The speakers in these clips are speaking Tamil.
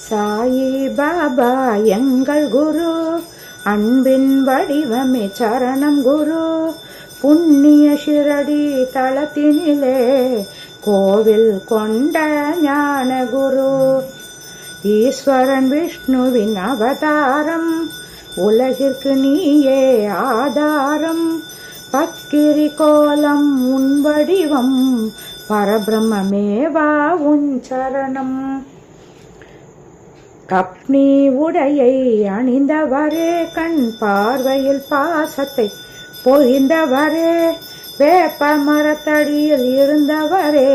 சாயி பாபா எங்கள் குரு, அன்பின் வடிவமே சரணம் குரு. புண்ணிய ஷிரடி தளத்தினிலே கோவில் கொண்ட ஞான குரு. ஈஸ்வரன் விஷ்ணுவின் அவதாரம், உலகிற்கு நீயே ஆதாரம். பக்கிரி கோலம் உன் வடிவம், பரபிரம்மமேவா உன் சரணம். கப்னி உடையை அணிந்தவரே, கண் பார்வையில் பாசத்தை பொழிந்தவரே. வேப்ப மரத்தடியில் இருந்தவரே,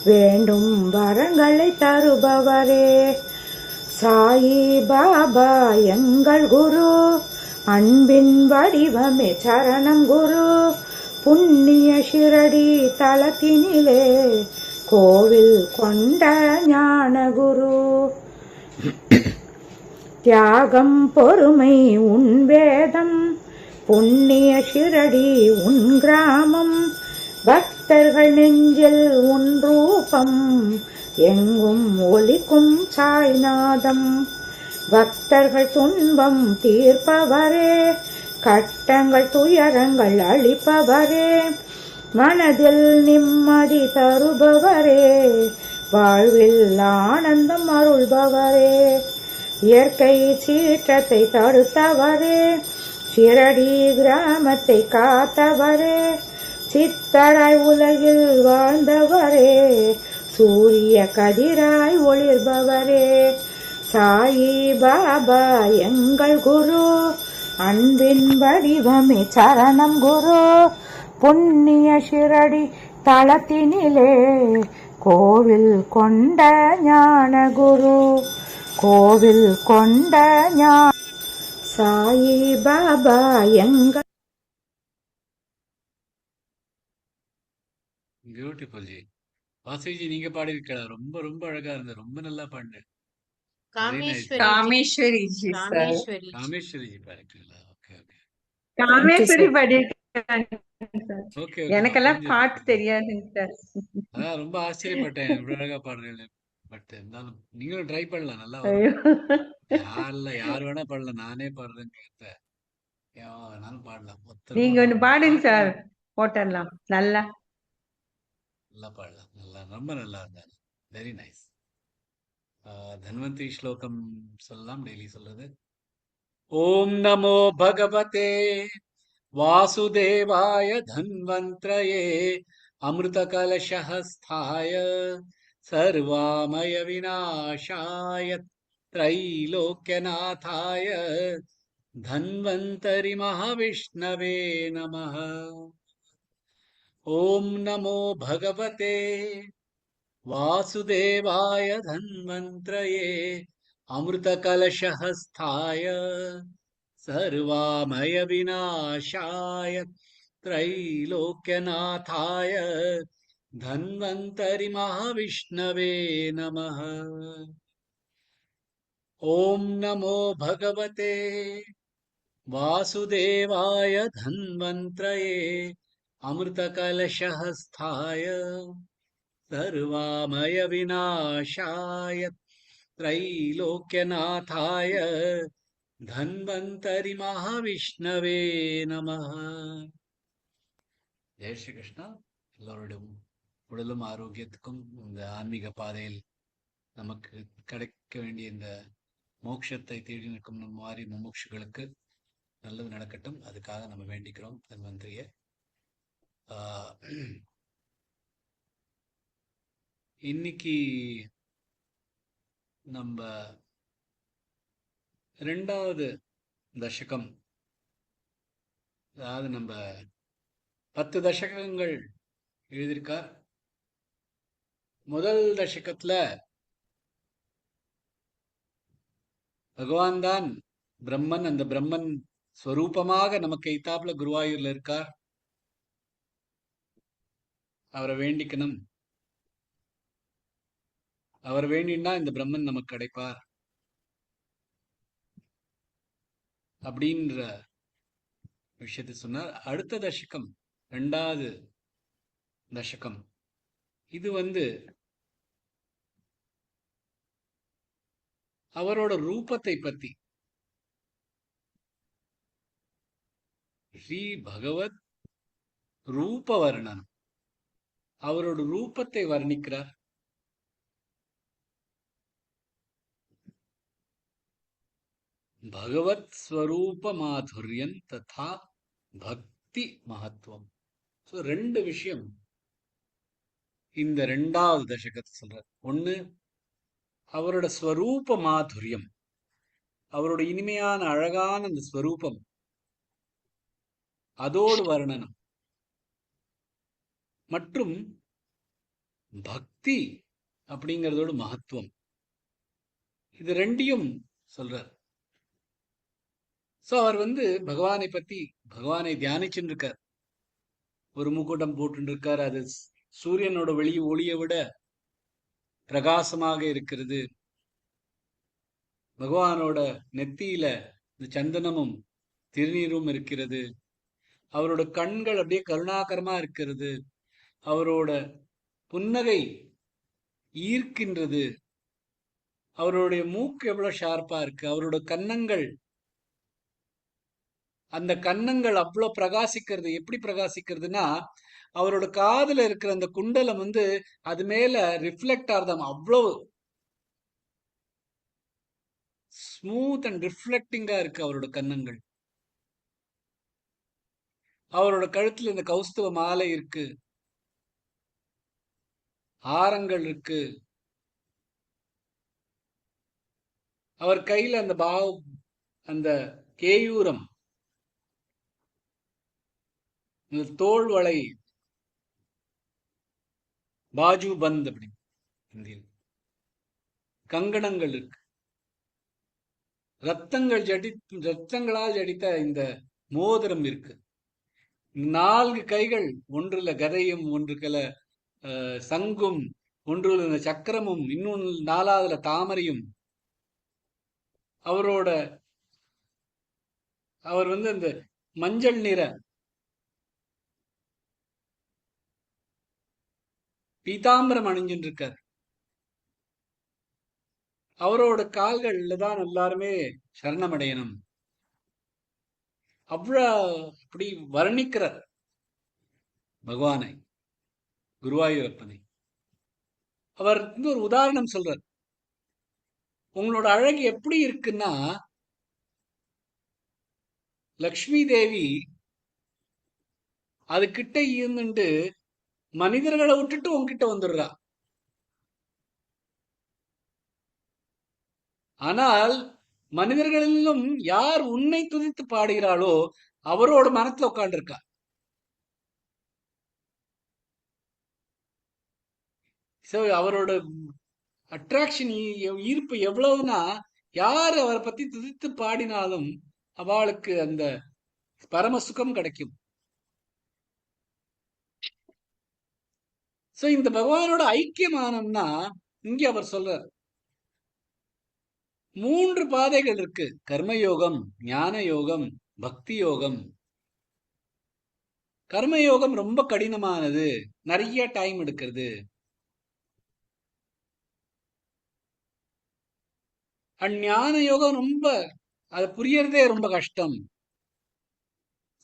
வேண்டும் வரங்களை தருபவரே. சாயி பாபா எங்கள் குரு, அன்பின் வடிவமே சரணம் குரு. புண்ணிய ஷிரடி தளத்தினிலே கோவில் கொண்ட ஞான குரு. தியாகம் பொறுமை உன் வேதம், புண்ணிய ஷிரடி உன் கிராமம். பக்தர்கள் நெஞ்சில் உன் ரூபம், எங்கும் ஒலிக்கும் சாய்நாதம். பக்தர்கள் துன்பம் தீர்ப்பவரே, கட்டங்கள் துயரங்கள் அளிப்பவரே. மனதில் நிம்மதி தருபவரே, வாழ்வில் ஆனந்தம் அருள்பவரே. இயற்கை சீற்றத்தை தடுத்தவரே, ஷிரடி கிராமத்தை காத்தவரே. சித்தராய் உலகில் வாழ்ந்தவரே, சூரிய கதிராய் ஒளிர்பவரே. சாயி பாபா எங்கள் குரு, அன்பின் வடிவமே சரணம் குரு. புண்ணிய ஷிரடி தளத்தினிலே கோவில் கொண்ட ஞான குரு. கோவில் கொண்ட ஞான சாயி பாபா எங்கள். Beautiful G. வாசுஜி நீங்க பாடி இருக்கலாம், ரொம்ப ரொம்ப அழகா இருந்தது, ரொம்ப நல்லா பாடினேன். காமேஸ்வரி ஜி சார். ராமேஸ்வரி ஜி பாடிருக்கீங்களா? ஓகே ஓகே காமேஸ்வரி பாடிருக்காங்க சார். ஓகே. எனக்கெல்லாம் பாட்டு தெரியாதுங்க சார். அதான் ரொம்ப ஆச்சரியப்பட்டேன், இவ்வளவு அழகா பாடுறீங்க. பட் இருந்தாலும் நீங்களும் ட்ரை பண்ணலாம், நல்லா ஐயோ. வரும். யார் வேணா பாடலாம், நானே பாடுறேன்னு கேட்ட வேணாலும் பாடலாம். நீங்க ஒண்ணு பாடுங்க சார், போட்டலாம். நல்லா நல்லா பாடலாம். நல்லா, ரொம்ப நல்லா இருந்தாங்க. Very nice. தன்வந்திரி ஸ்லோகம் சொல்லலாம், டெய்லி சொல்றது. ஓம் நமோ பகவதே வாசுதேவாய தன்வந்திரயே அமிர்தகலசஹஸ்தாய சர்வாமய விநாசாய த்ரைலோக்யநாதாய धन्वन्तरि महाविष्णवे नमः। ॐ नमो भगवते वासुदेवाय धन्वन्त्रये अमृतकलशहस्ताय सर्वामयविनाशाय त्रैलोक्यनाथाय धन्वन्तरि महाविष्णवे नमः। ॐ नमो भगवते वासुदेवाय धन्वन्त्रये अमृतकलशहस्ताय सर्वामयविनाशाय त्रैलोक्यनाथाय धन्वन्तरि महाविष्णवे नमः। जय श्री कृष्ण. எல்லோருடைய உடலும் ஆரோக்கியத்துக்கும் இந்த ஆன்மீக பாதையில் நமக்கு கிடைக்க வேண்டிய இந்த மோட்சத்தை தேடி நிற்கும் நம்ம மாதிரி முமுட்சுகளுக்கு நல்லது நடக்கட்டும். அதுக்காக நம்ம வேண்டிக்கிறோம் தன்வந்திரிய. இன்னைக்கு நம்ம 2வது தசகம், அதாவது நம்ம 10 தசகங்கள் எழுதியிருக்கார். முதல் தசகத்துல பகவான் தான் பிரம்மன், அந்த பிரம்மன் ஸ்வரூபமாக நமக்கு எய்தாப்புல குருவாயூர்ல இருக்கார். அவரை வேண்டிக்கணும், அவர் வேண்டினா இந்த பிரம்மன் நமக்கு கிடைப்பார் அப்படின்ற விஷயத்தை சொன்னார். அடுத்த தசகம் 2வது தசகம், இது அவரோட ரூபத்தை பத்தி ஸ்ரீ பகவத் ரூப வர்ணனம், அவரோட ரூபத்தை வர்ணிக்கிறார். பகவத் ஸ்வரூப மாதுரியன் ததா பக்தி மகத்துவம். ரெண்டு விஷயம் இந்த ரெண்டாவது தசகத்தை சொல்றார். ஒண்ணு, அவரோட ஸ்வரூப மாதுரியம், அவரோட இனிமையான அழகான அந்த ஸ்வரூபம், அதோடு வர்ணனம். மற்றும் பக்தி அப்படிங்கிறதோட மகத்துவம். இது ரெண்டையும் சொல்றார். சோ அவர் பகவானை பத்தி, பகவானை தியானிச்சுட்டு இருக்கார். ஒரு முக்கூட்டம் போட்டு இருக்கார். அது சூரியனோட ஒளியை விட பிரகாசமாக இருக்கிறது. பகவானோட நெத்தியில இந்த சந்தனமும் திருநீரும் இருக்கிறது. அவரோட கண்கள் அப்படியே கருணாகரமா இருக்கிறது. அவரோட புன்னகை ஈர்க்கின்றது. அவருடைய மூக்கு எவ்வளவு ஷார்ப்பா இருக்கு. அவரோட கன்னங்கள், அந்த கன்னங்கள் அவ்வளவு பிரகாசிக்கிறது. எப்படி பிரகாசிக்கிறதுனா, அவரோட காதுல இருக்கிற அந்த குண்டலம் அது மேல ரிஃப்ளெக்ட் ஆகுதாம். அவ்வளவு ஸ்மூத் அண்ட் ரிஃப்ளெக்டிங்கா இருக்கு அவரோட கன்னங்கள். அவரோட கழுத்துல இந்த கௌஸ்துவ மாலை இருக்கு, ஆரங்கள் இருக்கு. அவர் கையில அந்த கேயூரம், இந்த தோல் வளை, பாஜு பந்த் அப்படி இந்தியில், கங்கணங்கள் இருக்கு. ரத்தங்களால் ஜடித்த இந்த மோதிரம் இருக்கு. 4 கைகள், ஒன்றுல கதையும், ஒன்றுல சங்கும், ஒன்றுல இந்த சக்கரமும், இன்னொன்று 4ஆவதுல தாமரையும். அவர் அந்த மஞ்சள் நிற பீதாம்பரம் அணிஞ்சுட்டு இருக்கார். அவரோட கால்கள்ல தான் எல்லாருமே சரணமடையணும். அப்படி வர்ணிக்கிறார் பகவானை, குருவாயூரப்பனை. அவர் ஒரு உதாரணம் சொல்றார். உங்களோட அழகு எப்படி இருக்குன்னா, லக்ஷ்மி தேவி அது கிட்ட இருந்துட்டு மனிதர்களை விட்டுட்டு உங்ககிட்ட வந்துடுறா. ஆனால் மனிதர்களிலும் யார் உன்னை துதித்து பாடுகிறாளோ அவரோட மனத்துல உட்காந்துருக்கா. அவரோட அட்ராக்ஷன், ஈர்ப்பு எவ்வளவுனா, யார் அவரை பத்தி துதித்து பாடினாலும் அவளுக்கு அந்த பரம சுகம் கிடைக்கும். சோ இந்த பகவானோட ஐக்கியமானம்னா இங்க அவர் சொல்றார், 3 பாதைகள் இருக்கு. கர்மயோகம், ஞான யோகம், பக்தி யோகம். கர்மயோகம் ரொம்ப கடினமானது, நிறைய டைம் எடுக்கிறது. ஞான யோகம் அது புரியறதே ரொம்ப கஷ்டம்.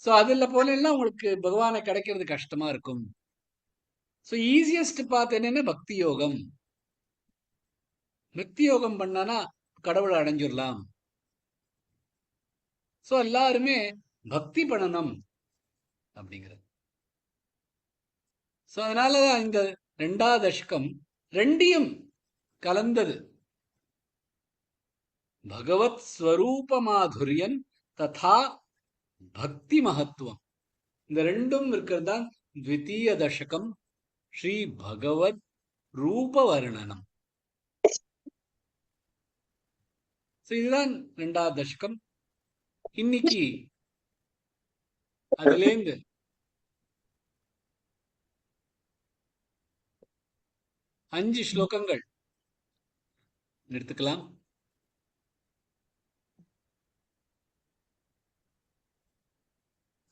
சோ அதுல போல எல்லாம் உங்களுக்கு பகவானை கிடைக்கிறது கஷ்டமா இருக்கும். சோ ஈஸியஸ்ட் பாத் என்னன்னா பக்தி யோகம். பக்தி யோகம் பண்ணானா கடவுளை அடைஞ்சிடலாம். சோ எல்லாருமே பக்தி பண்ணணும் அப்படிங்கிறது. சோ அதனாலதான் இந்த 2வது தசகம் ரெண்டையும் கலந்தது. பகவத் ஸ்வரூப மாதுரியன் ததா பக்தி மகத்துவம். இந்த ரெண்டும் இருக்கிறது தான் த்விதீய தசகம், ஸ்ரீ பகவத் ரூப வர்ணனம். இதுதான் 2வது தசகம். இன்னைக்கு அதுலேந்து 5 ஸ்லோகங்கள் எடுத்துக்கலாம்.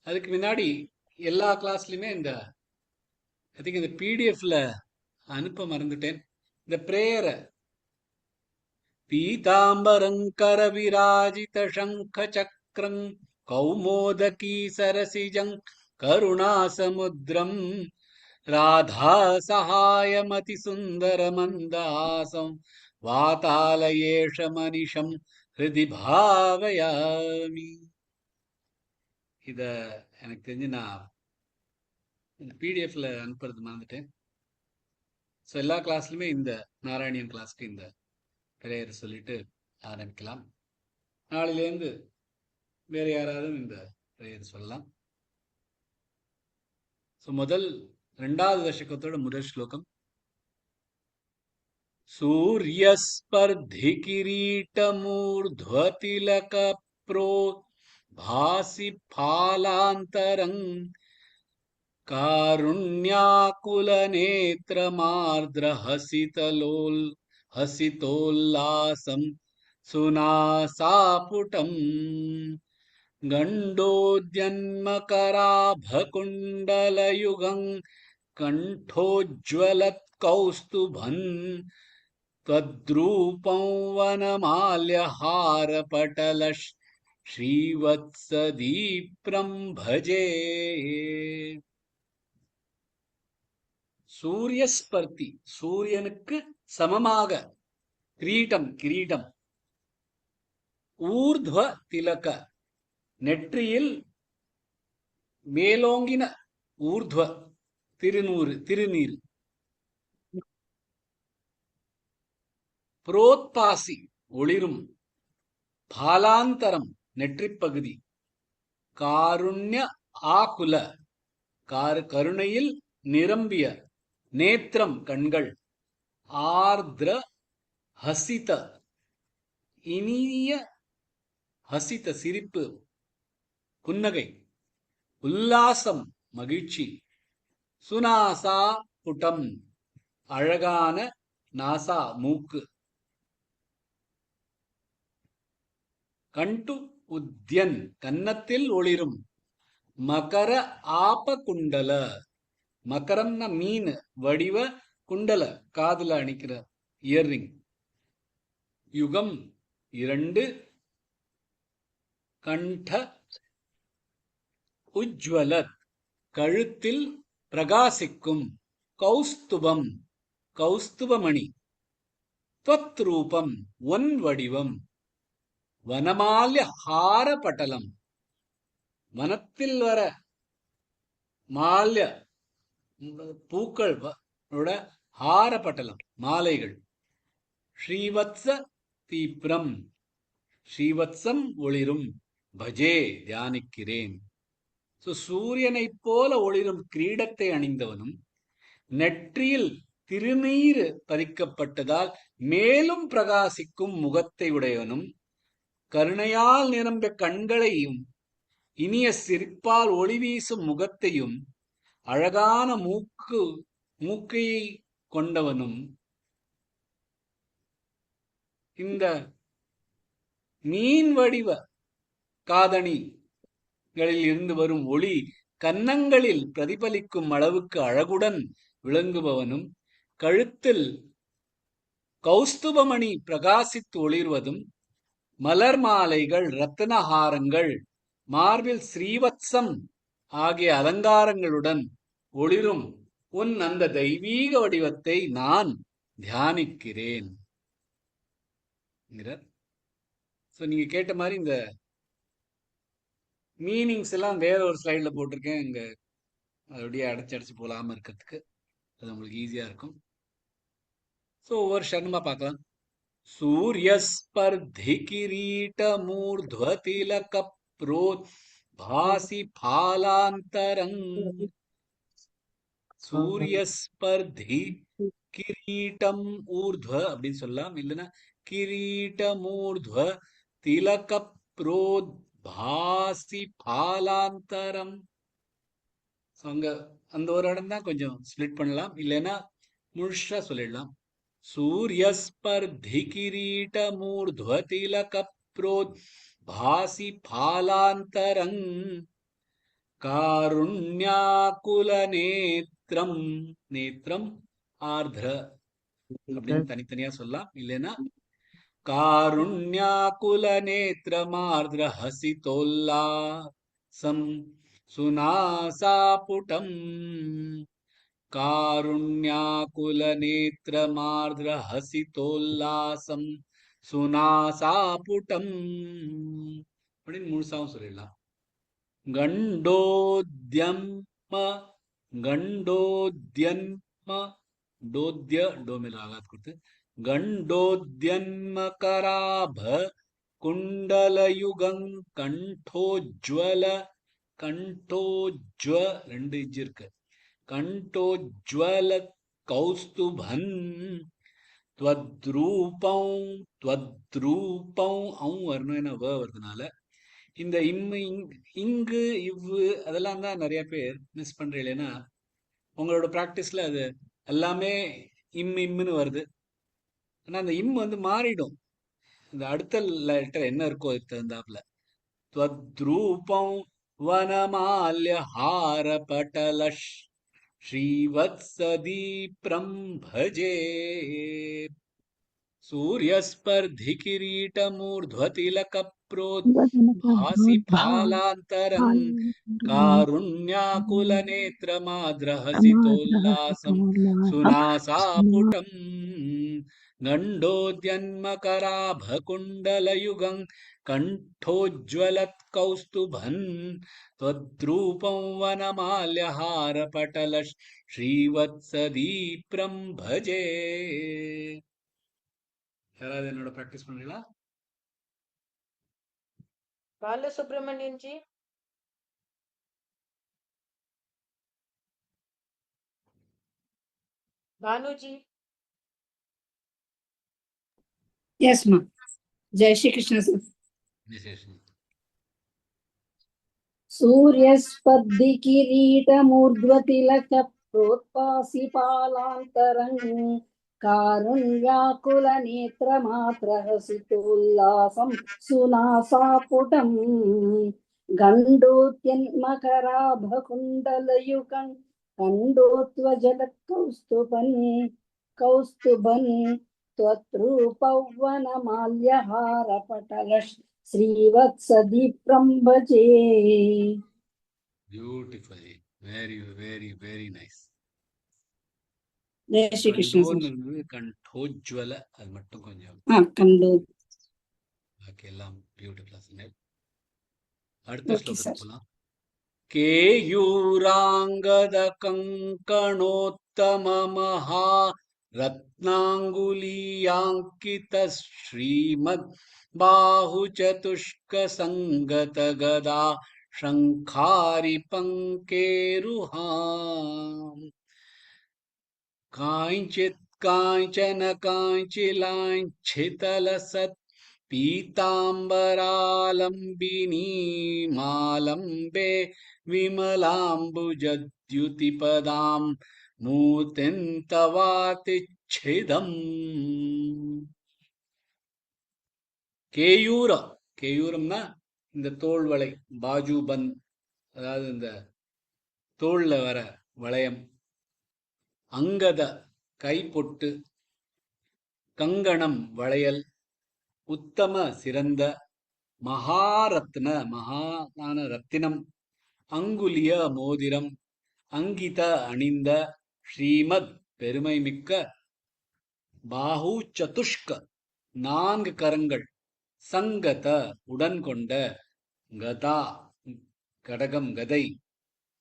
அதுக்கு முன்னாடி எல்லா கிளாஸ்லயுமே இந்த பிடிஎஃப்ல அனுப்ப மறந்துட்டேன். இந்த பிரேயரை पीताम्बरङ्कर विराजित शङ्ख चक्रं कौमोदकी सरसिजं करुणासमुद्रम् राधा सहायमतिसुन्दरमन्दहासं वातालयेश मनिषं हृदि भावयामि. இத எனக்கு தெரிஞ்சு நான் இந்த பிடிஎஃப்ல அனுப்புறது மறந்துட்டேன். ஸோ எல்லா கிளாஸ்லையுமே இந்த நாராயணியன் கிளாஸ்க்கு இந்த பிரேயர் சொல்லிட்டு ஆரம்பிக்கலாம். நாளிலேருந்து வேற யாராவது இந்த பிரேயர் சொல்லலாம். ஸோ ரெண்டாவது தசகத்தோட முதல் ஸ்லோகம். சூரியஸ்பர்தி கிரீட்டமூர்த்வதிலக ப்ரோ भासि फालान्तरं हसितोल्लासं सुनासापुटं गण्डोद्यन्मकराभकुण्डलयुगं कण्ठोज्ज्वलत्कौस्तुभं त्वद्रूपं वनमाल्यहारपटल ஸ்ரீவத்சதீப்ரம் பஜே. சூரியஸ்பர்த்தி, சூரியனுக்கு சமமாக, கிரீடம், ஊர்த்வ திலக, நெற்றியில் மேலோங்கின, ஊர்த்வ திருநீர், புரோத்பாசி ஒளிரும், பாலாந்தரம் நெற்றிப்பகுதி, காருண்ய ஆகுல கருணையில் நிரம்பிய, நேத்திரம் கண்கள், ஆர்திர ஹசித இனிய, ஹசித சிரிப்பு புன்னகை, உல்லாசம் மகிழ்ச்சி, சுனாசா புட்டம் அழகான நாசா மூக்கு, கண்டு உத்யன் கன்னத்தில் ஒளிரும், மகர ஆப குண்டல, மகரம்னா மீன் வடிவ, குண்டல காதுல அணிக்கிற இயர்ரிங், யுகம் 2, கண்ட உஜ்வலத் கழுத்தில் பிரகாசிக்கும், கௌஸ்துபம் கௌஸ்துபமணி, त्वत् ரூபம் ஒன் வடிவம், வனமால்ய ஹார பட்டலம் வனத்தில் வர மால்ய பூக்கள் ஹார பட்டலம் மாலைகள், ஸ்ரீவத்ச தீப்ரம் ஸ்ரீவத்சம் ஒளிரும், பஜே தியானிக்கிறேன். சூரியனைப் போல ஒளிரும் கிரீடத்தை அணிந்தவனும், நெற்றியில் திருநீர் பதிக்கப்பட்டதால் மேலும் பிரகாசிக்கும் முகத்தை உடையவனும், கருணையால் நிரம்பிய கண்களையும், இனிய சிரிப்பால் ஒளி வீசும் முகத்தையும், அழகான மூக்கையை கொண்டவனும், இந்த மீன் வடிவ காதணிகளில் இருந்து வரும் ஒளி கன்னங்களில் பிரதிபலிக்கும் அளவுக்கு அழகுடன் விளங்குபவனும், கழுத்தில் கௌஸ்துபமணி பிரகாசித்து ஒளிர்வதும், மலர் மாலைகள், ரத்தினஹாரங்கள், மார்பில் ஸ்ரீவத்சம் ஆகிய அலங்காரங்களுடன் ஒளிரும் உன் அந்த தெய்வீக வடிவத்தை நான் தியானிக்கிறேன். நீங்க கேட்ட மாதிரி இந்த மீனிங்ஸ் எல்லாம் வேற ஒரு ஸ்லைட்ல போட்டிருக்கேன். இங்க அப்படியே அடைச்சு போலாம இருக்கிறதுக்கு அது உங்களுக்கு ஈஸியா இருக்கும். ஒவ்வொரு சரணமா பார்க்கலாம். सूर्यस्पर्धि किरीटमूर्ध्वतिलक प्रोद्भासि फालान्तरं, சூரியஸ்பர்தி கிரீட்டம் ஊர்த்வ அப்படின்னு சொல்லலாம். இல்லைன்னா கிரீட்டமூர்த்வ திலக புரோத்பாசி பாலாந்தரம். அங்க அந்த ஒரு இடம் தான் கொஞ்சம் ஸ்பிளிட் பண்ணலாம், இல்லைன்னா முழுசா சொல்லிடலாம். सूर्यस्पर्धि किरीटमूर्ध्वतिलकप्रोद्भासि फालान्तरं, காருண்யாகுலநேத்ரம், நேத்ரம் ஆர்திர அப்படின்னு தனித்தனியா சொல்லலாம். இல்லைன்னா कारुण्याकुलनेत्रमार्द्रहसितोल्लासं सुनासापुटम् காருண்யாகுலநேத்திரமார்திரஹசிதோல்லாசம் சுனாசாபுடம் அப்படின்னு முழுசாவும் சொல்லிடலாம். கண்டோத்யம்ம கண்டோத்யன்ம டோத்ய டோமில் ஆகாத் கொடுத்து கண்டோத்யன்மகராப குண்டலயுகங் கண்டோஜ்வல கண்டோஜ்வ ரெண்டு இஜ் இருக்கு கண்டோஜ்வல கௌஸ்துபன் துவத்ரூபம் அவன் வரணும் என்ன வருதுனால இந்த இம்மு இங்கு இவ்வு அதெல்லாம் தான் நிறைய பேர் மிஸ் பண்றீங்களேன்னா உங்களோட ப்ராக்டிஸ்ல அது எல்லாமே இம்முன்னு வருது. ஆனா அந்த வந்து மாறிடும். இந்த அடுத்த லெட்டர் என்ன இருக்கோ அதுக்கு தகுந்தாப்புல துவத்ரூபம் வனமால்ய ஹார பட்டலஷ் श्रीवत्सदीप्रं भजे सूर्यस्पर्धिकिरीटमूर्ध्वतिलकप्रोद्भासि फालान्तरं कारुण्याकुलनेत्रमाद्रहसितोल्लासं सुनासापुटं गण्डोद्यन्मकराभकुण्डलयुगं कण्ठोज्ज्वलत्कौस्तुभन् त्वद्रूपं वनमाल्यहारपटल ஸ்ரீவத்சதீப்ரம் பஜே. யாராவது என்னோட பிராக்டிஸ் பண்றீங்களா? Balasubramanian ji. Banuji. Yes, ma'am. Jai Shri Krishna, sir. सूर्यस्पर्धिकिरीटमूर्ध्वतिलकप्रोत्पासिपालान्तरम् कारुण्याकुलनेत्रमात्रहसितोल्लासं सुनासापुटम् गण्डोत्यन्मकराभकुण्डलयुगं कौस्तुभन् त्वत्रूपवनमाल्यहारपटलश् श्रीवत्सदीप्रं भजे. Beautiful. Very, very, very nice. Jai Shri Krishna. கண்டோஜ்வல அது மட்டும் கொஞ்சம் கண்டோ பாக்கி எல்லாம் பியூட்டிஃபுல்லா சொன்னேன். அடுத்த ஸ்லோகத்துக்கு போலாம். கேயூராங்கத கங்கணோத்தம மகா ரத்னாங்குலீயாங்கித ஸ்ரீமத் பாஹுசதுஷ்க சங்கத கதா शङ्खारि पङ्केरुहाम् काञ्चित् काञ्चन काञ्चिलाञ्छितलसत् पीताम्बरालम्बिनीमालम्बे विमलाम्बुजद्युतिपदां मूर्तिं तवातिच्छिदम्. கேயூரம்னா இந்த தோல் வளை, பாஜு பந்த், அதாவது இந்த தோல்ல வர வளையம், அங்கத கைப்பொட்டு, கங்கணம் வளையல், உத்தம சிறந்த, மகாரத்ன மகான ரத்தினம், அங்குலிய மோதிரம், அங்கித அணிந்த, ஸ்ரீமத் பெருமை மிக்க, பாஹு சதுஷ்க நான்கு கரங்கள், சங்கத உடன் கொண்ட, கதா கடகம் கதை,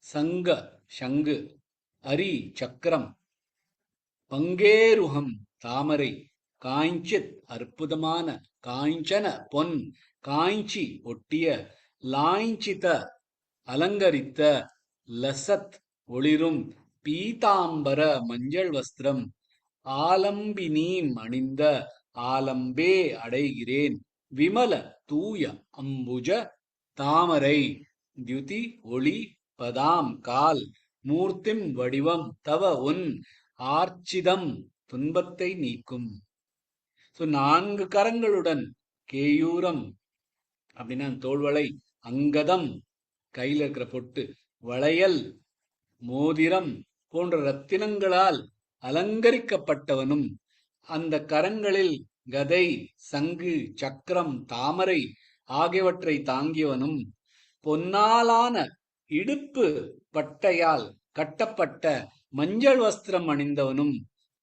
சங்க சங்கு, அரி சக்கரம், பங்கேருகம் தாமரை, காஞ்சித் அற்புதமான, காஞ்சன பொன், காஞ்சி ஒட்டிய, லாய்ஞ்சித அலங்கரித்த, லசத் ஒளிரும், பீதாம்பர மஞ்சள் வஸ்திரம், ஆலம்பினீம் அணிந்த, ஆலம்பே அடைகிறேன், விமல தூய அம்புஜ தாமரை, தியுதி ஒளி, பதாம் கால், மூர்த்திம் வடிவம், தவ உன் ஆர்ச்சிதம் துன்பத்தை நீக்கும். ஸோ நான்கு கரங்களுடன், கேயூரம் அப்படின்னா தோள்வளை, அங்கதம் கையில் இருக்கிற பொட்டு, வளையல், மோதிரம் போன்ற ரத்தினங்களால் அலங்கரிக்கப்பட்டவனும், அந்த கரங்களில் கதை, சங்கு, சக்கரம், தாமரை ஆகியவற்றை தாங்கியவனும், பொன்னாலான இடுப்பு பட்டையால் கட்டப்பட்ட மஞ்சள் வஸ்திரம் அணிந்தவனும்,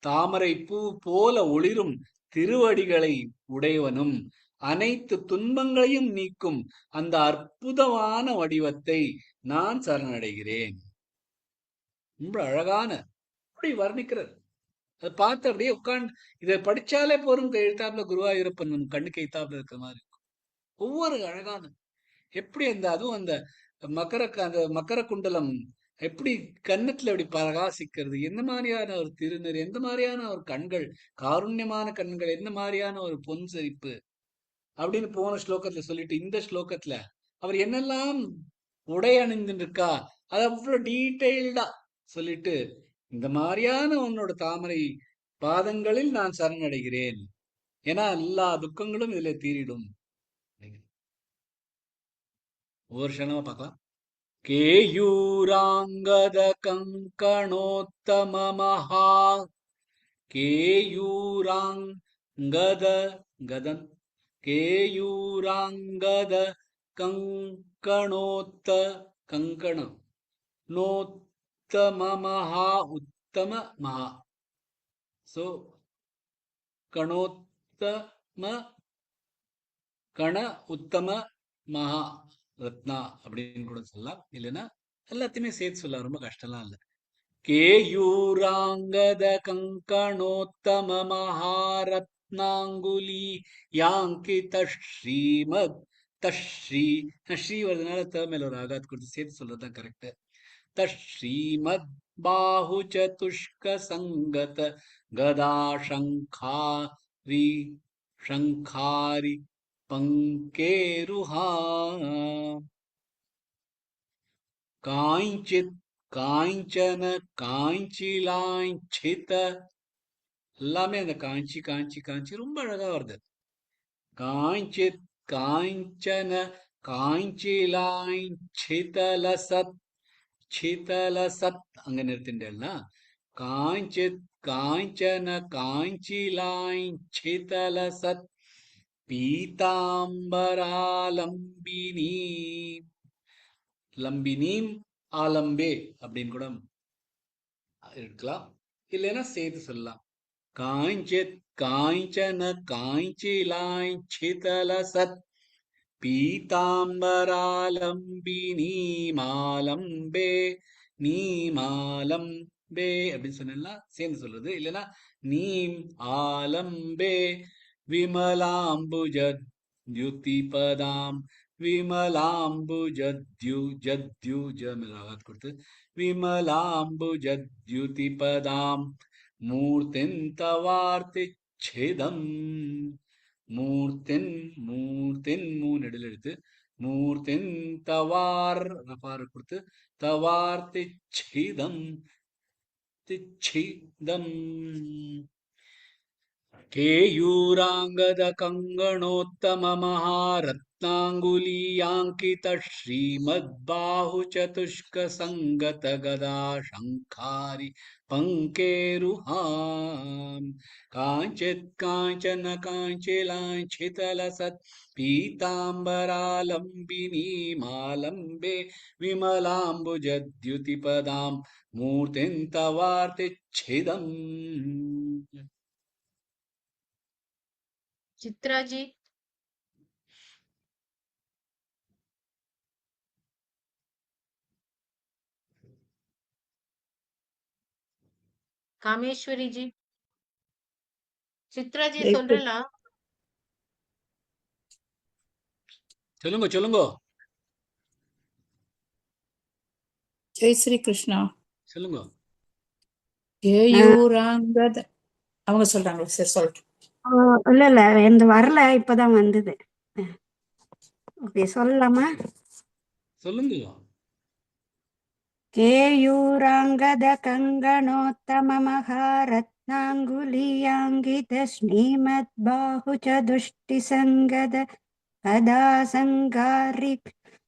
தாமரை பூ போல ஒளிரும் திருவடிகளை உடையவனும், அனைத்து துன்பங்களையும் நீக்கும் அந்த அற்புதமான வடிவத்தை நான் சரணடைகிறேன். ரொம்ப அழகான அப்படி வர்ணிக்கிறார். அதை பார்த்து அப்படியே உட்கார்ந்து இதை படிச்சாலே போரும் எழுத்தாப்புல குருவாயூரப்பன் நம்ம கண்ணுக்கு எய்த்தாப்புல இருக்கிற மாதிரி இருக்கும். ஒவ்வொரு அழகான எப்படி அதுவும் அந்த மகர குண்டலம் எப்படி கன்னத்துல எப்படி பிரகாசிக்கிறது, எந்த மாதிரியான ஒரு திருநெறி, எந்த மாதிரியான ஒரு கண்கள், காருண்யமான கண்கள், எந்த மாதிரியான ஒரு பொன் சிரிப்பு அப்படின்னு போன ஸ்லோகத்துல சொல்லிட்டு இந்த ஸ்லோகத்துல அவர் என்னெல்லாம் உடை அணிந்துட்டு இருக்கா அது அவ்வளவு டீட்டெயில்டா சொல்லிட்டு, இந்த மாதிரியான உன்னோட தாமரை பாதங்களில் நான் சரணடைகிறேன், ஏன்னா எல்லா துக்கங்களும் இதுல தீரிடும். ஒவ்வொரு க்ஷணமா பார்க்கலாம். கேயூராங்கத கங்கணோத்தம மகா கேயூராங்கத கதன் கேயூராங்கத கங்கணோத்த கங்கணம் நோத்தம மகா உத்தம மகா. சோ கணோத்தம கண உத்தம மகா ரத்னா அப்படின்னு கூட சொல்லலாம். இல்லைன்னா எல்லாத்தையுமே சேர்த்து சொல்லலாம், ரொம்ப கஷ்டம்லாம் இல்லை. கேயூராங்கத கங்கணோத்தம மகாரத்னாங்குலி யாங்கித ஸ்ரீமத் தஸ்ரீ ஸ்ரீ வருதுனால மேல ஒரு ஆகாத் கொடுத்து சேர்த்து சொல்றதுதான் கரெக்ட். தஸ்ரீமத் பாஹு சதுஷ்க சங்கத கதா சங்காரி சங்காரி பங்கேருஹா காஞ்சித் காஞ்சன காஞ்சிலாஞ்சித எல்லாமே அந்த காஞ்சி காஞ்சி காஞ்சி ரொம்ப அழகா வருது. காஞ்சித் காஞ்சன காஞ்சிலாஞ்சிதலசத் சிதலசத் அங்க நிறுத்திண்டேன்னா காஞ்சித் காஞ்சன காஞ்சிலாஞ்சிதலசத் பீதாம்பராலம்பினி லம்பினீம் ஆலம்பே அப்படின்னு கூட இருக்கலாம், இல்லைன்னா சேர்த்து சொல்லலாம். காஞ்சித் காஞ்சன காஞ்சிலாஞ்சிதலசத் பீதாம்பராலம்பினீமாலம்பே நீமாலம்பே அப்படின்னு சொன்னா சேர்ந்து சொல்றது. இல்லைன்னா நீம் ஆலம்பே விமலாம்புஜத்யுதிபதாம் விமலாம்புஜத்யுஜத்யுஜராகத் கொடுத்து விமலாம்புஜத்யுதிபதாம் மூர்த்திந்தவார்த்திச்சேதம் மூர்த்தின் மூர்த்தின் மூணு எடுத்து மூர்த்தின் தவார் ரபார் கொடுத்து தவார் திச்சிதம் திச்சிதம் கேயூராங்கத கங்கணோத்தம மகாரத்னாங்குலீயாங்கித ஸ்ரீமத் பாஹு சதுஷ்க சங்கத கதா சங்காரி பங்கேருஹாம் காஞ்சித் காஞ்சன காஞ்சிலாஞ்சிதலசத் பீதாம்பராலம்பினீமாலம்பே விமலாம்புஜத்யுதிபதாம் மூர்த்திந்தவார்த்திச்சிதம். चित्राजी, कामेश्वरी जी, चित्रा जी சொல்லலாம். சொல்லுங்க சொல்லுங்க ஜெய் ஸ்ரீ கிருஷ்ணா. சொல்லுங்க. கேயூராங்கத அவங்க சொல்றாங்க. சரி சொல்றேன். இல்ல இந்த வரல, இப்பதான் வந்தது. ஓகே, சொல்லலாமா? சொல்லுங்க. கேயூராங்கத கங்கணோத்தம மகாரத்னாங்குலீயாங்கித ஸ்ரீமத் பாஹு சதுஷ்டி சங்கத கதா சங்காரி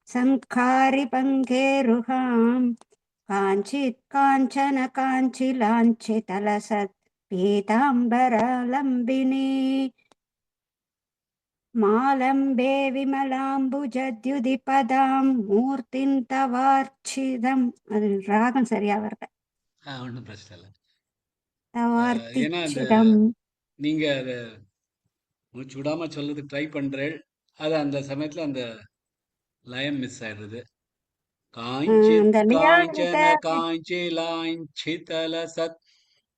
சங்காரி பங்கேருஹாம் காஞ்சித் காஞ்சன காஞ்சிலாஞ்சிதலசத் பீதாம்பராலம்பினி மாலம்பே விமலாம்புஜத்யுதிபதாம் மூர்த்திம் தவார்ச்சிதம். அது ராகம் சரியா வரல. ஒன்றும் பிரச்சனை இல்லை. ஏன்னா தவார்த்திச்சிதம். நீங்க அதை மூச்சு விடாம சொல்றதுக்கு ட்ரை பண்றேன். அது அந்த சமயத்துல அந்த லயம் மிஸ் ஆயிடுறது. அந்த காஞ்சித் நியாயத்தை காஞ்சன காஞ்சிலாஞ்சிதலசத்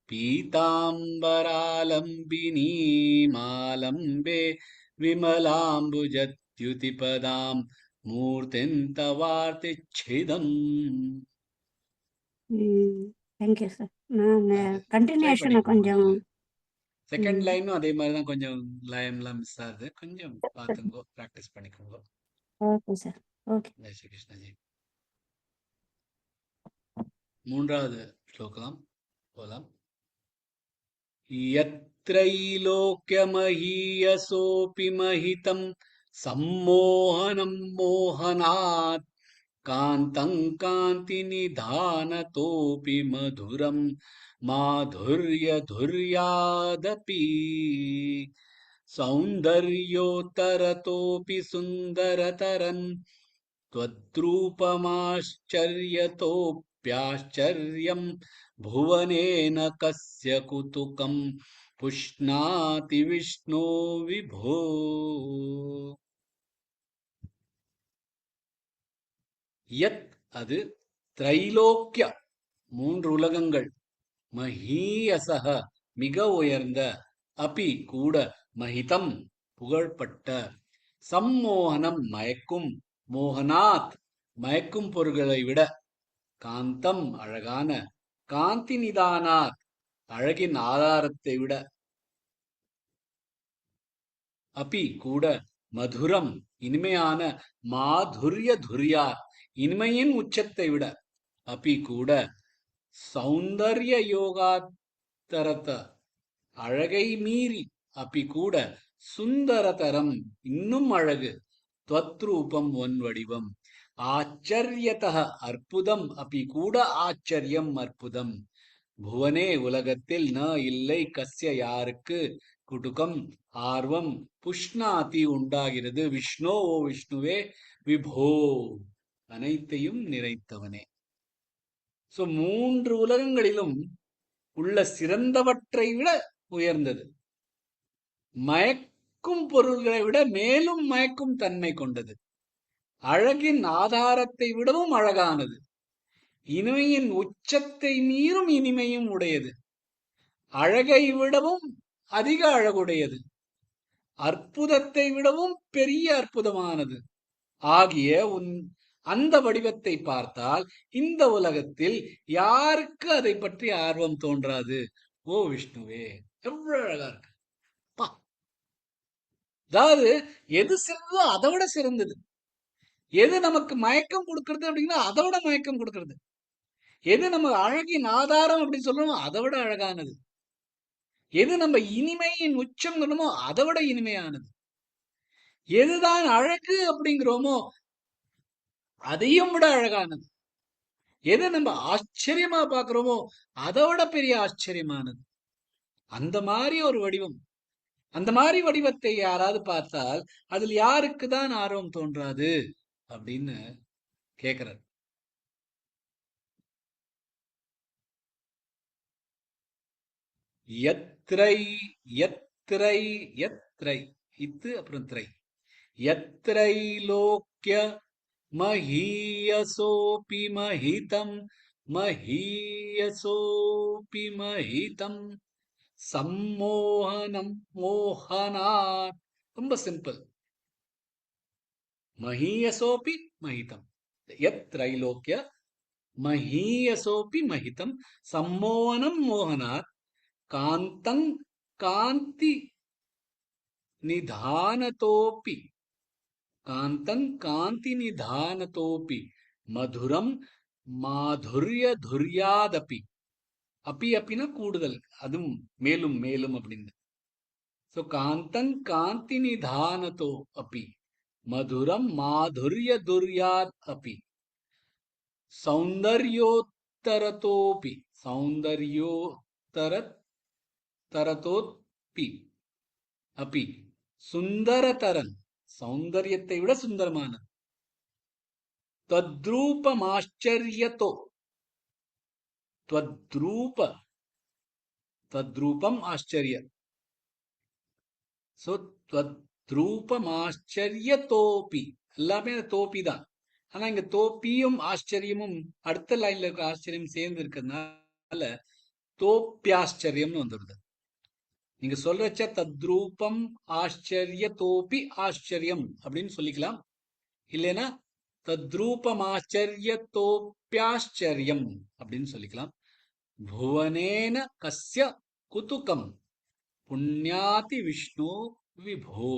பீதாம்பராலம்பினீமாலம்பே விமலாம்புஜத்யுதிபதாம் மூர்த்திந்தவார்த்திச்சிதம். Thank you sir. நான் அது ட்ரை கண்டினியூஷனை பண்ணிக்கோங்க. கொஞ்சம் செகண்ட் லைனும் அதே மாதிரி தான், கொஞ்சம் லயம்லாம் மிஸ் ஆகுது. கொஞ்சம் பார்த்துங்கோ, ப்ராக்டிஸ் பண்ணிக்கோங்க. Okay sir. Okay. Jai Shri Krishnaji. மூன்றாவது ஸ்லோகம் போலாம். यत्रैलोक्यमहीयसोऽपि महितं सम्मोहनं मोहनात् कान्तं कान्तिनिधानतोऽपि मधुरं माधुर्यधुर्यादपि सौन्दर्योत्तरतोऽपि सुन्दरतरं त्वद्रूपमाश्चर्यतोऽप्याश्चर्यं भुवनेन कस्य कुतुकं पुष्णाति विष्णो विभो. யத் அது, திரைலோக்கிய மூன்று உலகங்கள், மஹீயசக மிக உயர்ந்த, அபி கூட, மஹிதம் புகழ்பட்ட, சம்மோகனம் மயக்கும், மோகனாத் மயக்கும் பொருள்களை விட, காந்தம் அழகான, காந்தி நிதானாத் அழகின் ஆதாரத்தை விட, அபி கூட, மதுரம் இனிமையான, மாதுரிய துரியார் இனிமையின் உச்சத்தை விட, அபி கூட, சௌந்தர்ய யோகாத்தரத அழகை மீறி, அபி கூட, சுந்தரதரம் இன்னும் அழகு, துவத்ரூபம் ஒன் வடிவம், ஆச்சரியதः அற்புதம், அபி கூட ஆச்சரியம் அற்புதம், புவனே உலகத்தில், ந இல்லை, கஸ்ய யாருக்கு, குடுகம் ஆர்வம், புஷ்ணாதி உண்டாகிறது, விஷ்ணோ ஓ விஷ்ணுவே, விபோ அனைத்தையும் நிறைத்தவனே. சோ மூன்று உலகங்களிலும் உள்ள சிறந்தவற்றை விட உயர்ந்தது, மயக்கும் பொருள்களை விட மேலும் மயக்கும் தன்மை கொண்டது, அழகின் ஆதாரத்தை விடவும் அழகானது, இனிமையின் உச்சத்தை மீறும் இனிமையும் உடையது, அழகை விடவும் அதிக அழகுடையது, அற்புதத்தை விடவும் பெரிய அற்புதமானது ஆகிய அந்த வடிவத்தை பார்த்தால் இந்த உலகத்தில் யாருக்கு அதை பற்றி ஆர்வம் தோன்றாது? ஓ விஷ்ணுவே, எவ்வளவு அழகா இருக்கு. அதாவது எது சிறந்ததோ அதை விட சிறந்தது, எது நமக்கு மயக்கம் கொடுக்கறது அப்படின்னா அதை விட மயக்கம் கொடுக்கறது, எது நம்ம அழகின் ஆதாரம் அப்படின்னு சொல்றோமோ அதை விட அழகானது, எது நம்ம இனிமையின் உச்சம் அதை விட இனிமையானது, எதுதான் அழகு அப்படிங்கிறோமோ அதையும் விட அழகானது, எதை நம்ம ஆச்சரியமா பாக்குறோமோ அதை விட பெரிய ஆச்சரியமானது. அந்த மாதிரி ஒரு வடிவம், அந்த மாதிரி வடிவத்தை யாராவது பார்த்தால் அதில் யாருக்கு தான் ஆர்வம் தோன்றாது அப்படின்னு கேக்குறார். யத்ரை யத்ரை யத்ரை இத்து அப்புறம் திரை. யத்ரை லோக்ய மஹீயசோபி மஹிதம் மஹீயசோபி மஹிதம் சம்மோகனம் மோகனாத். ரொம்ப சிம்பிள். மஹீயசோபி மஹிதம், யத் த்ரைலோக்ய மஹீயசோபி மஹிதம் சம்மோகனம் மோகனாத் காந்தங் காந்தி நிதானதோபி காந்தங் காந்தி நிதானதோபி மதுரம் மாதுரிய துர்யாதபி. அப்பி அப்படின்னா கூடுதல், அதுவும் மேலும் மேலும் அப்படின்னு. சோ காந்தங் காந்தி நிதானதோ அப்பி மதுரம் மாதுரிய துர்யாத் அப்பி சௌந்தர்யோத்தரதோபி சௌந்தர்யோத்தரத் தரதோப்பி அப்பி சுந்தரதரன், சௌந்தரியத்தை விட சுந்தரமானது. தத்ரூபமாச்சரியதோ, त्वद्रूप, तद्रूपम आश्चर्य, सो त्वद्रूपम आश्चर्यतोपि, எல்லாமே தோப்பி தான். ஆனா இங்க தோப்பியும் ஆச்சரியமும் அடுத்த லைன்ல இருக்க ஆச்சரியம் சேர்ந்து இருக்கிறதுனால தோப்பியாச்சரியம்னு வந்துடுது. நீங்க சொல்றச்ச தத்ரூபம் ஆச்சரிய தோப்பி ஆச்சரியம் அப்படின்னு சொல்லிக்கலாம். இல்லைன்னா தத்ரூபம் ஆச்சரிய தோப்பியாச்சரியம் அப்படின்னு சொல்லிக்கலாம். भुवनेन कस्य कुतुकं पुण्याति विष्णु विभो,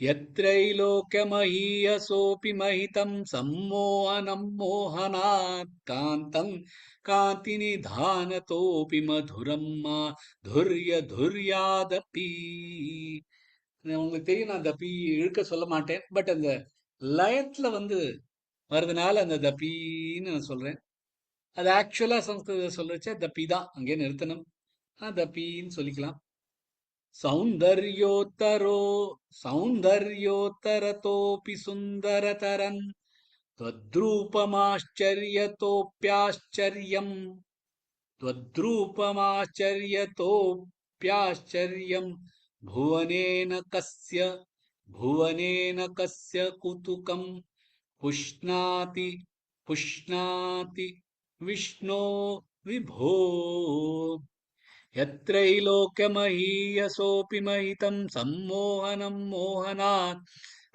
यत्रैलोक्यमहीयसोऽपि महितं सम्मोहनं मोहनात् कान्तं कान्तिनिधानतोऽपि मधुरं माधुर्यधुर्यादपि. உங்களுக்கு தெரியும், நான் தப்பி இழுக்க சொல்ல மாட்டேன், பட் அந்த லயத்துல வருதுனால அந்த தப்பின்னு நான் சொல்றேன். அது ஆக்சுவலா சம்ஸ்கிருத சொல்றச்ச தப்பி தான், அங்கே நிறுத்தணும். தப்பின்னு சொல்லிக்கலாம். சௌந்தர்யோத்தரதோபி சுந்தரதரன் त्वद्रूपमाश्चर्यतोऽप्याश्चर्यम्, त्वद्रूपमाश्चर्यतोऽप्याश्चर्यम् भुवनेन कस्य कुतुकम् पुष्णाति पुष्णाति विष्णो विभो, यत्रैलोक्यमहीयसोऽपि महितं सम्मोहनं मोहनात्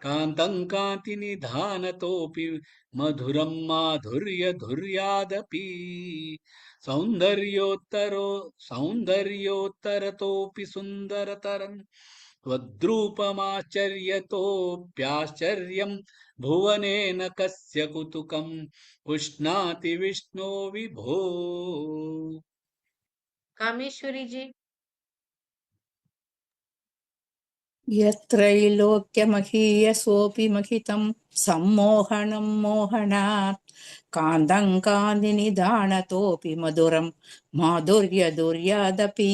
कान्तं कान्तिनिधानतोऽपि मधुरं माधुर्यधुर्यादपि, सौन्दर्योत्तरतोऽपि सुन्दरतरं त्वद्रूपमाश्चर्यतोऽप्याश्चर्यं भुवनेन कस्य कुतुकं पुष्णाति विष्णो विभो. कामेश्वरी जी। यत्रैलोक्यमहीयसोऽपि महितं सम्मोहनं मोहनात् कान्तं कान्तिनिधानतोऽपि मधुरं माधुर्यधुर्यादपि,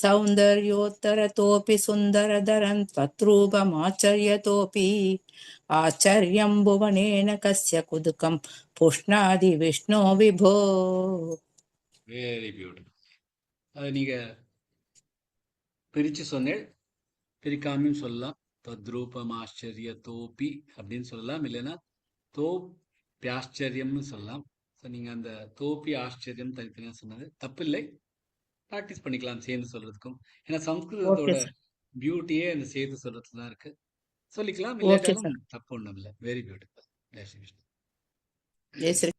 सौन्दर्योत्तरतोऽपि सुन्दरधरं तत्रूपमाचर्यतोऽपि आश्चर्यं भुवनेन कस्य कुतुकं पुष्णादि विष्णो विभो. Very beautiful. அது நீங்க பிரிச்சு சொன்னேன், பிரிக்காமையும் சொல்லலாம். தத்ரூபம் ஆச்சரிய தோப்பி அப்படின்னு சொல்லலாம், இல்லைன்னா தோப்பியாச்சரியம்னு சொல்லலாம். ஸோ நீங்க அந்த தோப்பி ஆச்சரியம் தனித்தனியாக சொன்னது தப்பில்லை, ப்ராக்டிஸ் பண்ணிக்கலாம் சேர்ந்து சொல்றதுக்கும். ஏன்னா சம்ஸ்கிருதத்தோட பியூட்டியே அந்த சேர்த்து சொல்றதுல தான் இருக்கு. சொல்லிக்கலாம், இல்லாட்டாலும் தப்பு ஒன்றும் இல்லை. Very beautiful. ஜெய் ஸ்ரீ கிருஷ்ணா. जय श्री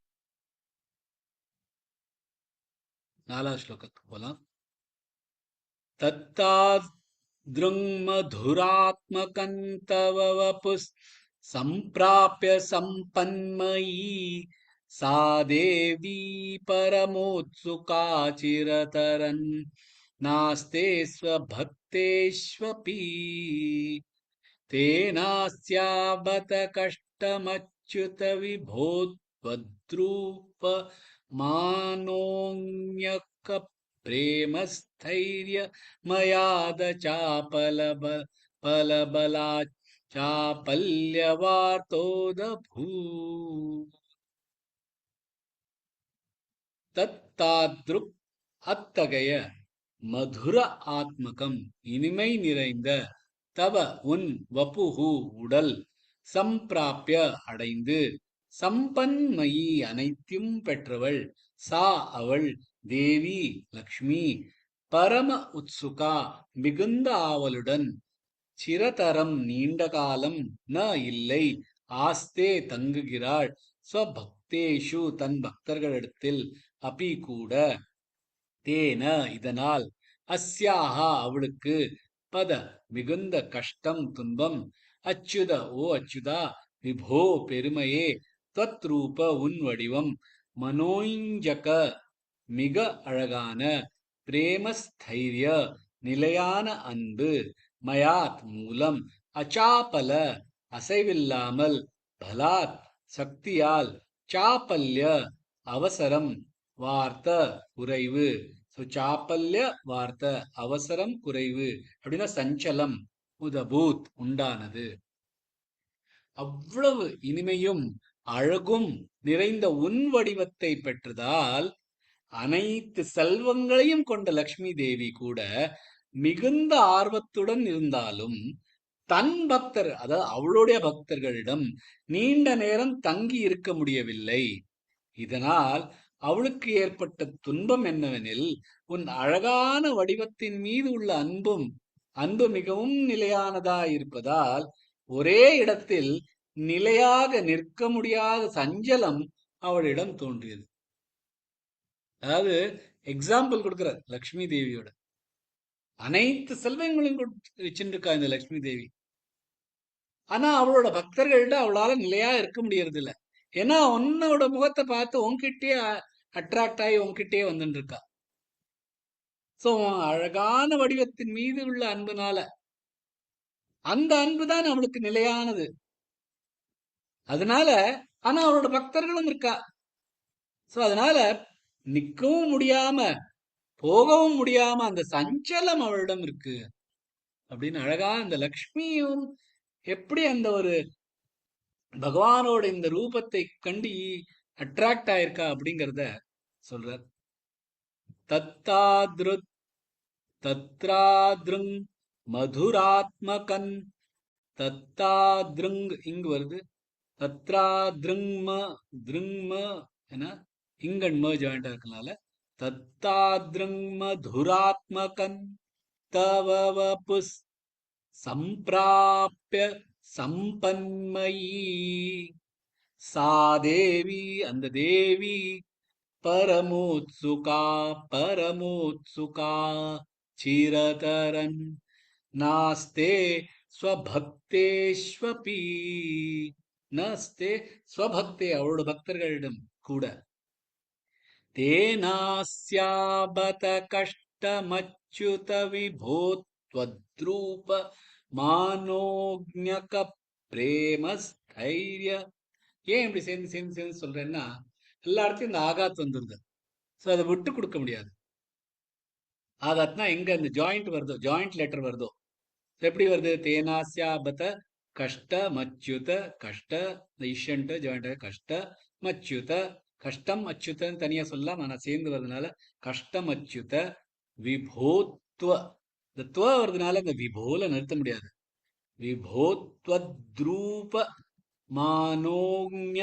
4வது ஸ்லோகத்துக்கு போலாம். तत्तादृङ्मधुरात्मकं तव वपुः सम्प्राप्य सम्पन्मयी सा देवी परमोत्सुका चिरतरन् नास्ते स्वभक्तेष्वपि, तेनास्याबत कष्टमच्युत विभो त्वद्रूप मानोऽन्यक प्रेमस्थैर्य मयाद चापलबला चापल्यवार्तोदभू, தத்தாத்ருக் அத்தகைய மதுர ஆத்மகம் இனிமை நிறைந்த தவ உன் வபுகு உடல் சம்பிராப்ய அடைந்து சம்பன்மயி அனைத்தும் பெற்றவள் சா அவள் தேவி லக்ஷ்மி பரம உத்சுகா மிகுந்த ஆவலுடன் சிரதரம் நீண்ட காலம் ந இல்லை ஆஸ்தே தங்குகிறாள் ஸ்வபக்தேஷு தன் பக்தர்களிடத்தில் அபி கூட தேன இதனால் அஸ்யாஹா அவளுக்கு பத மிகுந்த கஷ்டம் துன்பம் அச்சுத ஓ அச்சுதா விபோ பெருமையே त्वत्रूप உன் வடிவம் மனோஞ்சக மிக அழகான பிரேமஸ்தைரிய நிலையான அன்பு மயாத் மூலம் அச்சாபல அசைவில்லாமல் பலாத் சக்தியால் சாப்பல்ய அவசரம் வார்த்த குறைவு ஸோ சாப்பல்ய வார்த்தை அவசரம் குறைவு அப்படின்னா சஞ்சலம் உதபூத் உண்டானது. அவ்வளவு இனிமையும் அழகும் நிறைந்த உன் வடிவத்தை பெற்றதால் அனைத்து செல்வங்களையும் கொண்ட லக்ஷ்மி தேவி கூட மிகுந்த ஆர்வத்துடன் இருந்தாலும் தன் பக்தர், அதாவது அவளுடைய பக்தர்களிடம் நீண்ட நேரம் தங்கி இருக்க முடியவில்லை. இதனால் அவளுக்கு ஏற்பட்ட துன்பம் என்னவெனில், உன் அழகான வடிவத்தின் மீது உள்ள அன்பு மிகவும் நிலையானதாயிருப்பதால் ஒரே இடத்தில் நிலையாக நிற்க முடியாத சஞ்சலம் அவளிடம் தோன்றியது. அதாவது எக்ஸாம்பிள் கொடுக்கிறார் லக்ஷ்மி தேவியோட. அனைத்து செல்வங்களையும் வச்சுருக்கா இந்த லக்ஷ்மி தேவி. ஆனா அவளோட பக்தர்கள்ட்ட அவளால நிலையா இருக்க முடியறது இல்ல. ஏன்னா உன்னோட முகத்தை பார்த்து உன்கிட்டயே அட்ராக்ட் ஆகி உன்கிட்டயே வந்துட்டு இருக்கா. சோ அழகான வடிவத்தின் மீது உள்ள அன்புனால அந்த அன்பு தான் அவளுக்கு நிலையானது. அதனால ஆனா அவளோட பக்தர்களும் இருக்கா. சோ அதனால நிக்கவும் முடியாம போகவும் முடியாம அந்த சஞ்சலம் அவளிடம் இருக்கு அப்படின்னு அழகா இந்த லக்ஷ்மியும் எப்படி அந்த ஒரு பகவானோட இந்த ரூபத்தை கண்டு அட்ராக்ட் ஆயிருக்கா அப்படிங்கிறத சொல்றார். தத்தாத்ருத் தத்ராத்ருங் மதுராத்மகன். தத்தாத்ருங் இங்கு வருது, தத்ராத்ருங்ம திருங்ம என இங்கன்ம ஜாயிண்டா இருக்கனால தத்தாத்ருங் மதுராத்மகன் தவவபுஸ் சம்பிராப்ய சம்பன்மயி சா தேவி, அந்த தேவி பரமோத்சுகா சிரதரன் நாஸ்தே ஸ்வபக்தேஷ்வபி. நாஸ்தே ஸ்வபக்தே அவளோட பக்தர்களிடம் கூட தேனாஸ்யாபத கஷ்டமச்சுத விபோத்வத்ரூப மானோக்ஞக பிரேமஸ்தைரிய. ஏன் இப்படி சேர்ந்து சேர்ந்து சேர்ந்து சொல்றேன்னா, எல்லா இடத்தையும் இந்த ஆகாத் வந்துருது. ஸோ அதை விட்டு கொடுக்க முடியாது. ஆகாத்னா எங்க இந்த ஜாயிண்ட் வருதோ, ஜாயிண்ட் லெட்டர் வருதோ, எப்படி வருது? தேனாஸ்யாபத கஷ்ட மச்சுத, கஷ்ட இந்த இஷன்ட்டு ஜாயிண்ட் கஷ்ட மச்சுத, கஷ்டம் அச்சுதன்னு தனியா சொல்லலாம், ஆனா சேர்ந்து வருதுனால கஷ்டம் அச்சுத விபோத்வ. இந்த துவ வருதுனால இந்த விபோல நிறுத்த முடியாது. விபோத்வத்ரூப மானோக்ஞ,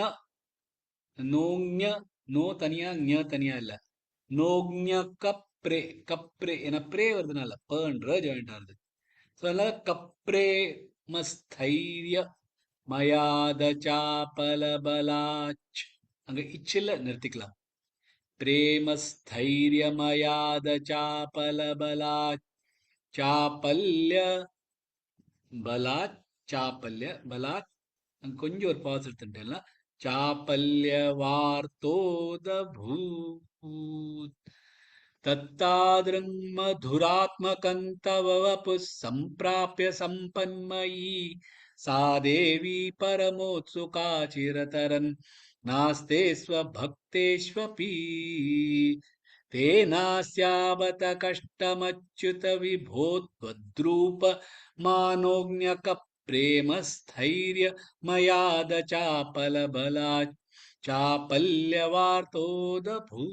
நோக்ஞ நோ தனியா ஞ தனியா இல்ல, நோக்ஞ கப்ரே, கப்ரே என பிரே வருதுனால பன்ற ஜாயிண்ட் ஆகுது. ஸோ அதனால கப்ரே மஸ்தைரிய மயாதச்சாபலபலாச், அங்க இச்சில நிறுத்திக்கலாம். பிரேமஸ்தைரியமயாதச்சாபலபலாச் சாப்பல்ய பலாச், சாப்பல்ய பலாச் அங்க கொஞ்சம் ஒரு பாஸ் எடுத்துட்டேன்ல, சாப்பல்ய வார்த்தோதபூத் தத்தாத்ருங் மதுராத்மகன் தவ வபுஸ் சம்பிராப்ய சம்பன்மயி சா தேவி பரமோத்சுகா சிரதரன் நாஸ்தே ஸ்வபக்தேஷ்வபி தேனாஸ்யாவத கஷ்டமச்சுத விபோத்வத்ரூப மானோக்ஞக பிரேமஸ்தைரிய மயாத சாபலபலாச் சாப்பல்யவார்த்தோதபூ.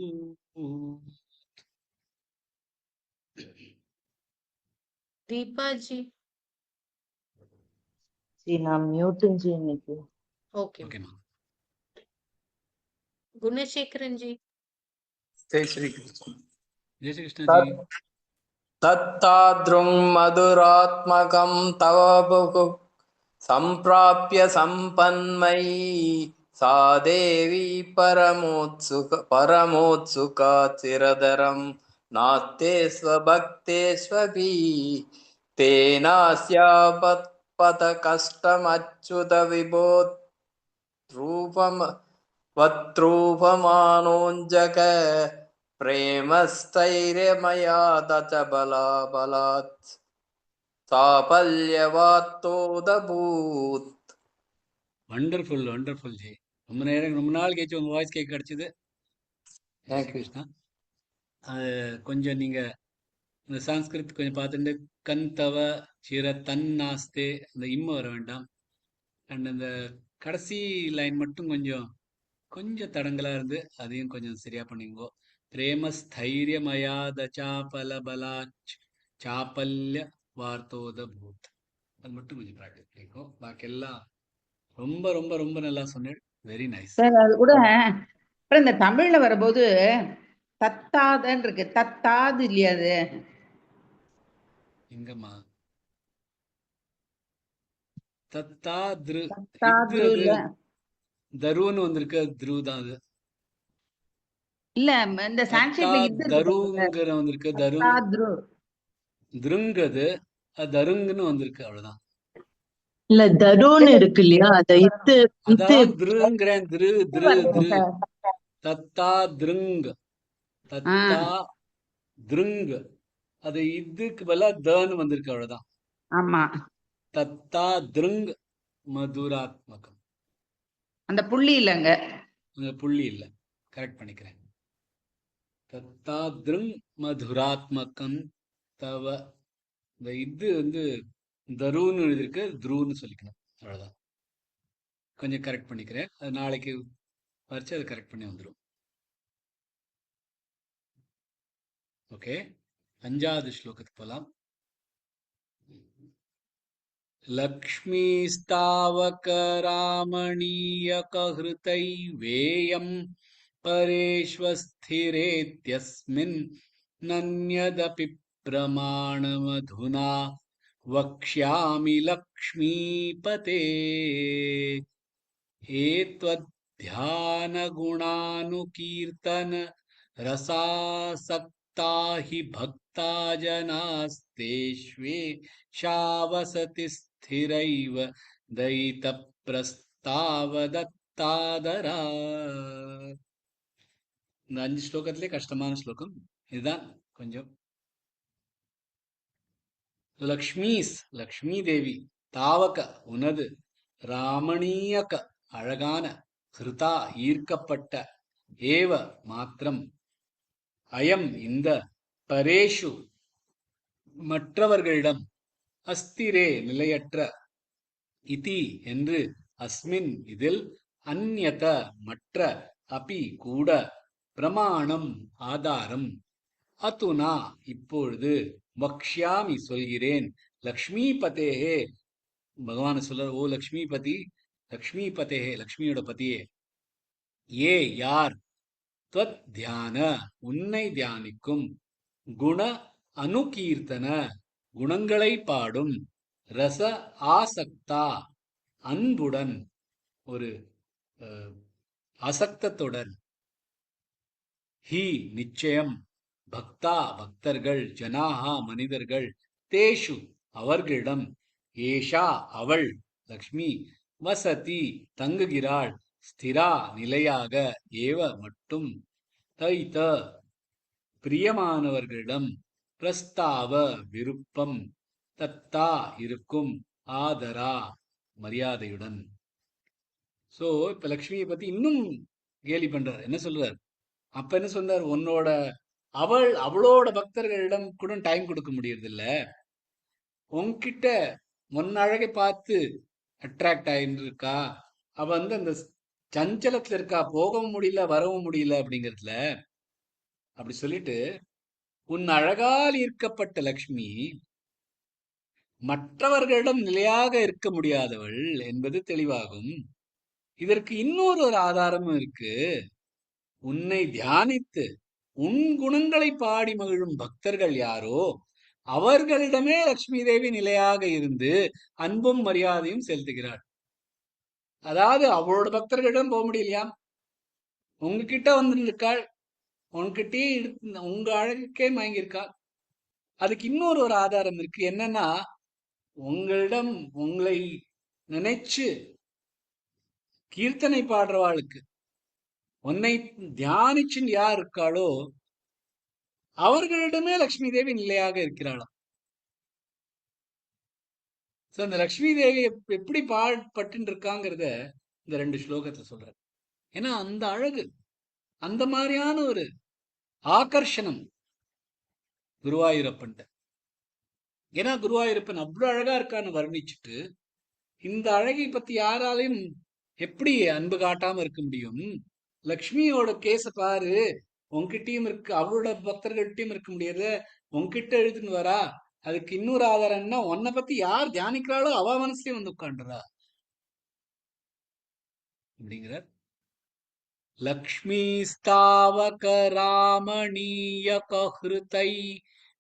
தீபாஜி. நான் மியூட்டுங்க ஜி இன்னைக்கு. ஓகே. ஓகேமா. குணசேகரன் ஜி. जय श्री कृष्ण। जय श्री कृष्ण जी. तत्ताद्रुं मधुरात्मकं तव बहु संप्राप्य संपन्मयी सा देवी परमोत्सुका चिरधरं नास्ते स्वभक्तेष्वपि तेनास्यापत कष्टमच्युत विभोत् रूपम वत्रूपमानोञ्जक प्रेमस्थैर्यमयाद च बलात् சாபல்யவாத்தோதபூத். Wonderful wonderful G. ரொம்ப நாள் கழிச்சு உங்க வாய்ஸ் கேட்க கிடைச்சது. Thank you. கிருஷ்ணா. கொஞ்சம் நீங்க இந்த சான்ஸ்கிரித் கொஞ்சம் பார்த்துட்டு கந்தவ சிர தன் நாஸ்தே அந்த இம்ம வர வேண்டாம். அண்ட் அந்த கடைசி லைன் மட்டும் கொஞ்சம் கொஞ்சம் தடங்கலா இருந்து அதையும் கொஞ்சம் சரியா பண்ணிங்கோ. பிரேம ஸ்தைரியமயாத சாபல பலாச் சாப்பல்ய வார்த்தோத பூத். அது மட்டும் கொஞ்சம் ப்ராக்டிஸ் பண்ணிக்கோ. பாக்கி எல்லாம் ரொம்ப ரொம்ப ரொம்ப நல்லா சொன்னேன். Very nice. சார் அது கூட அப்புறம் இந்த தமிழ்ல வரும்போது தத்தாதன்னு இருக்கு, தத்தாது இல்லையா அது? எங்கம்மா தத்தா திரு இது அது தத்தாதுல தருன்னு வந்திருக்கு. அது திரு தான் அது. இல்ல, இந்த தத்தா சான்ஸ்கிரிட்ல இது இருக்கு பாருங்க சார், தருங்கிற வந்திருக்கு. தருங் தத்தாத்ரு. திருங்கது அது தருங்குன்னு வந்திருக்கு. அவ்வளவுதான். இல்ல தருன்னு இருக்கு இல்லையா அத இது அதான் திருங்கிறேன். திரு திரு பாருங்க திரு சார். தத்தா திருங் தத்தா திருங். அது இதுக்கு பதிலா தன்னு வந்திருக்கு. அவ்வளவுதான். ஆமா, தத்தா திருங் மதுராத்மகம். அந்த புள்ளி இல்லைங்க. அங்க புள்ளி இல்ல. கரெக்ட் பண்ணிக்கிறேன். தத்தா திருங் மதுராத்மகம் தவ. இந்த இது வந்து தருன்னு எழுதிருக்கு. துருன்னு சொல்லிக்கணும். அவ்வளவுதான். கொஞ்சம் கரெக்ட் பண்ணிக்கிறேன். அது நாளைக்கு வரைச்சு அதை கரெக்ட் பண்ணி வந்துடும். ஓகே, 5வது ஸ்லோகத்துக்கு போலாம். லக்ஷ்மீஸ்தாவகராமணீயகஹிருதை வேயம் பரேஷ்வஸ்திரேத்யஸ்மின் நன்யதபி பிரமாணமதுனா வக்ஷ்யாமி லக்ஷ்மீபதே ஏத்வத்யானகுணானுகீர்த்தன ரசாசக்தா ஹி பக்தா ஜனாஸ்தேஷ்வே ஷாவசதி ஸ்திரைவ தைத பிரஸ்தாவதத்தாதரா. இந்த 5 ஸ்லோகத்திலே கஷ்டமான ஸ்லோகம் இதுதான். கொஞ்சம் லக்ஷ்மீஸ் லக்ஷ்மி தேவி தாவக உனது ராமணீயக அழகான கிருதா ஈர்க்கப்பட்ட ஏவ மாத்திரம் அயம் இந்த பரேஷு மற்றவர்களிடம் அஸ்திரே நிலையற்ற இதி என்று அஸ்மின் இதில் அந்யத மற்ற அபி கூட பிரமாணம் ஆதாரம் அதுனா இப்பொழுது வக்ஷ்யாமி சொல்கிறேன் லக்ஷ்மிபதேஹே பகவான் சொல்ற ஓ லக்ஷ்மிபதி லக்ஷ்மிபதேஹே லக்ஷ்மியோட பதியே ஏ யார் त्वत् தியான உன்னை தியானிக்கும் குண அனுகீர்த்தன குணங்களை பாடும் ரச ஆசக்தா அன்புடன் ஒரு ஆசக்தத்துடன் ஹி நிச்சயம் பக்தா பக்தர்கள் ஜனாஹா மனிதர்கள் தேஷு அவர்களிடம் ஏஷா அவள் லக்ஷ்மி வசதி தங்குகிறாள் ஸ்திரா நிலையாக ஏவ மட்டும் தைத பிரியமானவர்களிடம் பிரஸ்தாவ விருப்பம் தத்தா இருக்கும் ஆதரா மரியாதையுடன். சோ இப்ப லக்ஷ்மியை பத்தி இன்னும் கேலி பண்றார். என்ன சொல்றார்? அப்ப என்ன சொன்னார்? உன்னோட அவளோட பக்தர்களிடம் கூட டைம் கொடுக்க முடியறது இல்ல. உன்கிட்ட முன்ன அழகை பார்த்து அட்ராக்ட் ஆயின்னு இருக்கா. அவ அந்த சஞ்சலத்துல இருக்கா. போகவும் முடியல வரவும் முடியல அப்படிங்கறதுல. அப்படி சொல்லிட்டு உன் அழகால் ஈர்க்கப்பட்ட லக்ஷ்மி மற்றவர்களிடம் நிலையாக இருக்க முடியாதவள் என்பது தெளிவாகும். இதற்கு இன்னொரு ஆதாரமும் இருக்கு. உன்னை தியானித்து உன் குணங்களை பாடி மகிழும் பக்தர்கள் யாரோ அவர்களிடமே லட்சுமி தேவி நிலையாக இருந்து அன்பும் மரியாதையும் செலுத்துகிறாள். அதாவது அவளோட பக்தர்களிடம் போக முடியலையா, உங்ககிட்ட வந்து இருக்காள். உன்கிட்டே உங்க அழகுக்கே மயங்கியிருக்காள். அதுக்கு இன்னொரு ஆதாரம் இருக்கு. என்னன்னா உங்களிடம் உங்களை நினைச்சு கீர்த்தனை பாடுறவாளுக்கு உன்னை தியானிச்சுன்னு யார் இருக்காளோ அவர்களிடமே லக்ஷ்மி தேவி நிலையாக இருக்கிறாளாம். அந்த லக்ஷ்மி தேவி எப்படி பாட்பட்டு இருக்காங்கிறத இந்த 2 ஸ்லோகத்துல சொல்ற. ஏன்னா அந்த அழகு அந்த மாதிரியான ஒரு ஆகர்ஷணம் குருவாயூரப்பன்ட்ட. ஏன்னா குருவாயூரப்பன் அவ்வளவு அழகா இருக்கான்னு வர்ணிச்சுட்டு, இந்த அழகை பத்தி யாராலையும் எப்படி அன்பு காட்டாம இருக்க முடியும்? லக்ஷ்மியோட கேஸ பாரு, உன்கிட்டயும் இருக்கு, அவளோட பக்தர்கள்ட்டையும் இருக்க முடியாது, உன்கிட்ட எழுதுன்னு வரா. அதுக்கு இன்னொரு ஆதாரம் என்ன, உன்னை பத்தி யார் தியானிக்கிறாளோ அவ மனசுலயும் வந்து உட்காந்துறா அப்படிங்கிறார். லக்ஷ்மி ஸ்தாவக ராமணீய கஹ்ருதை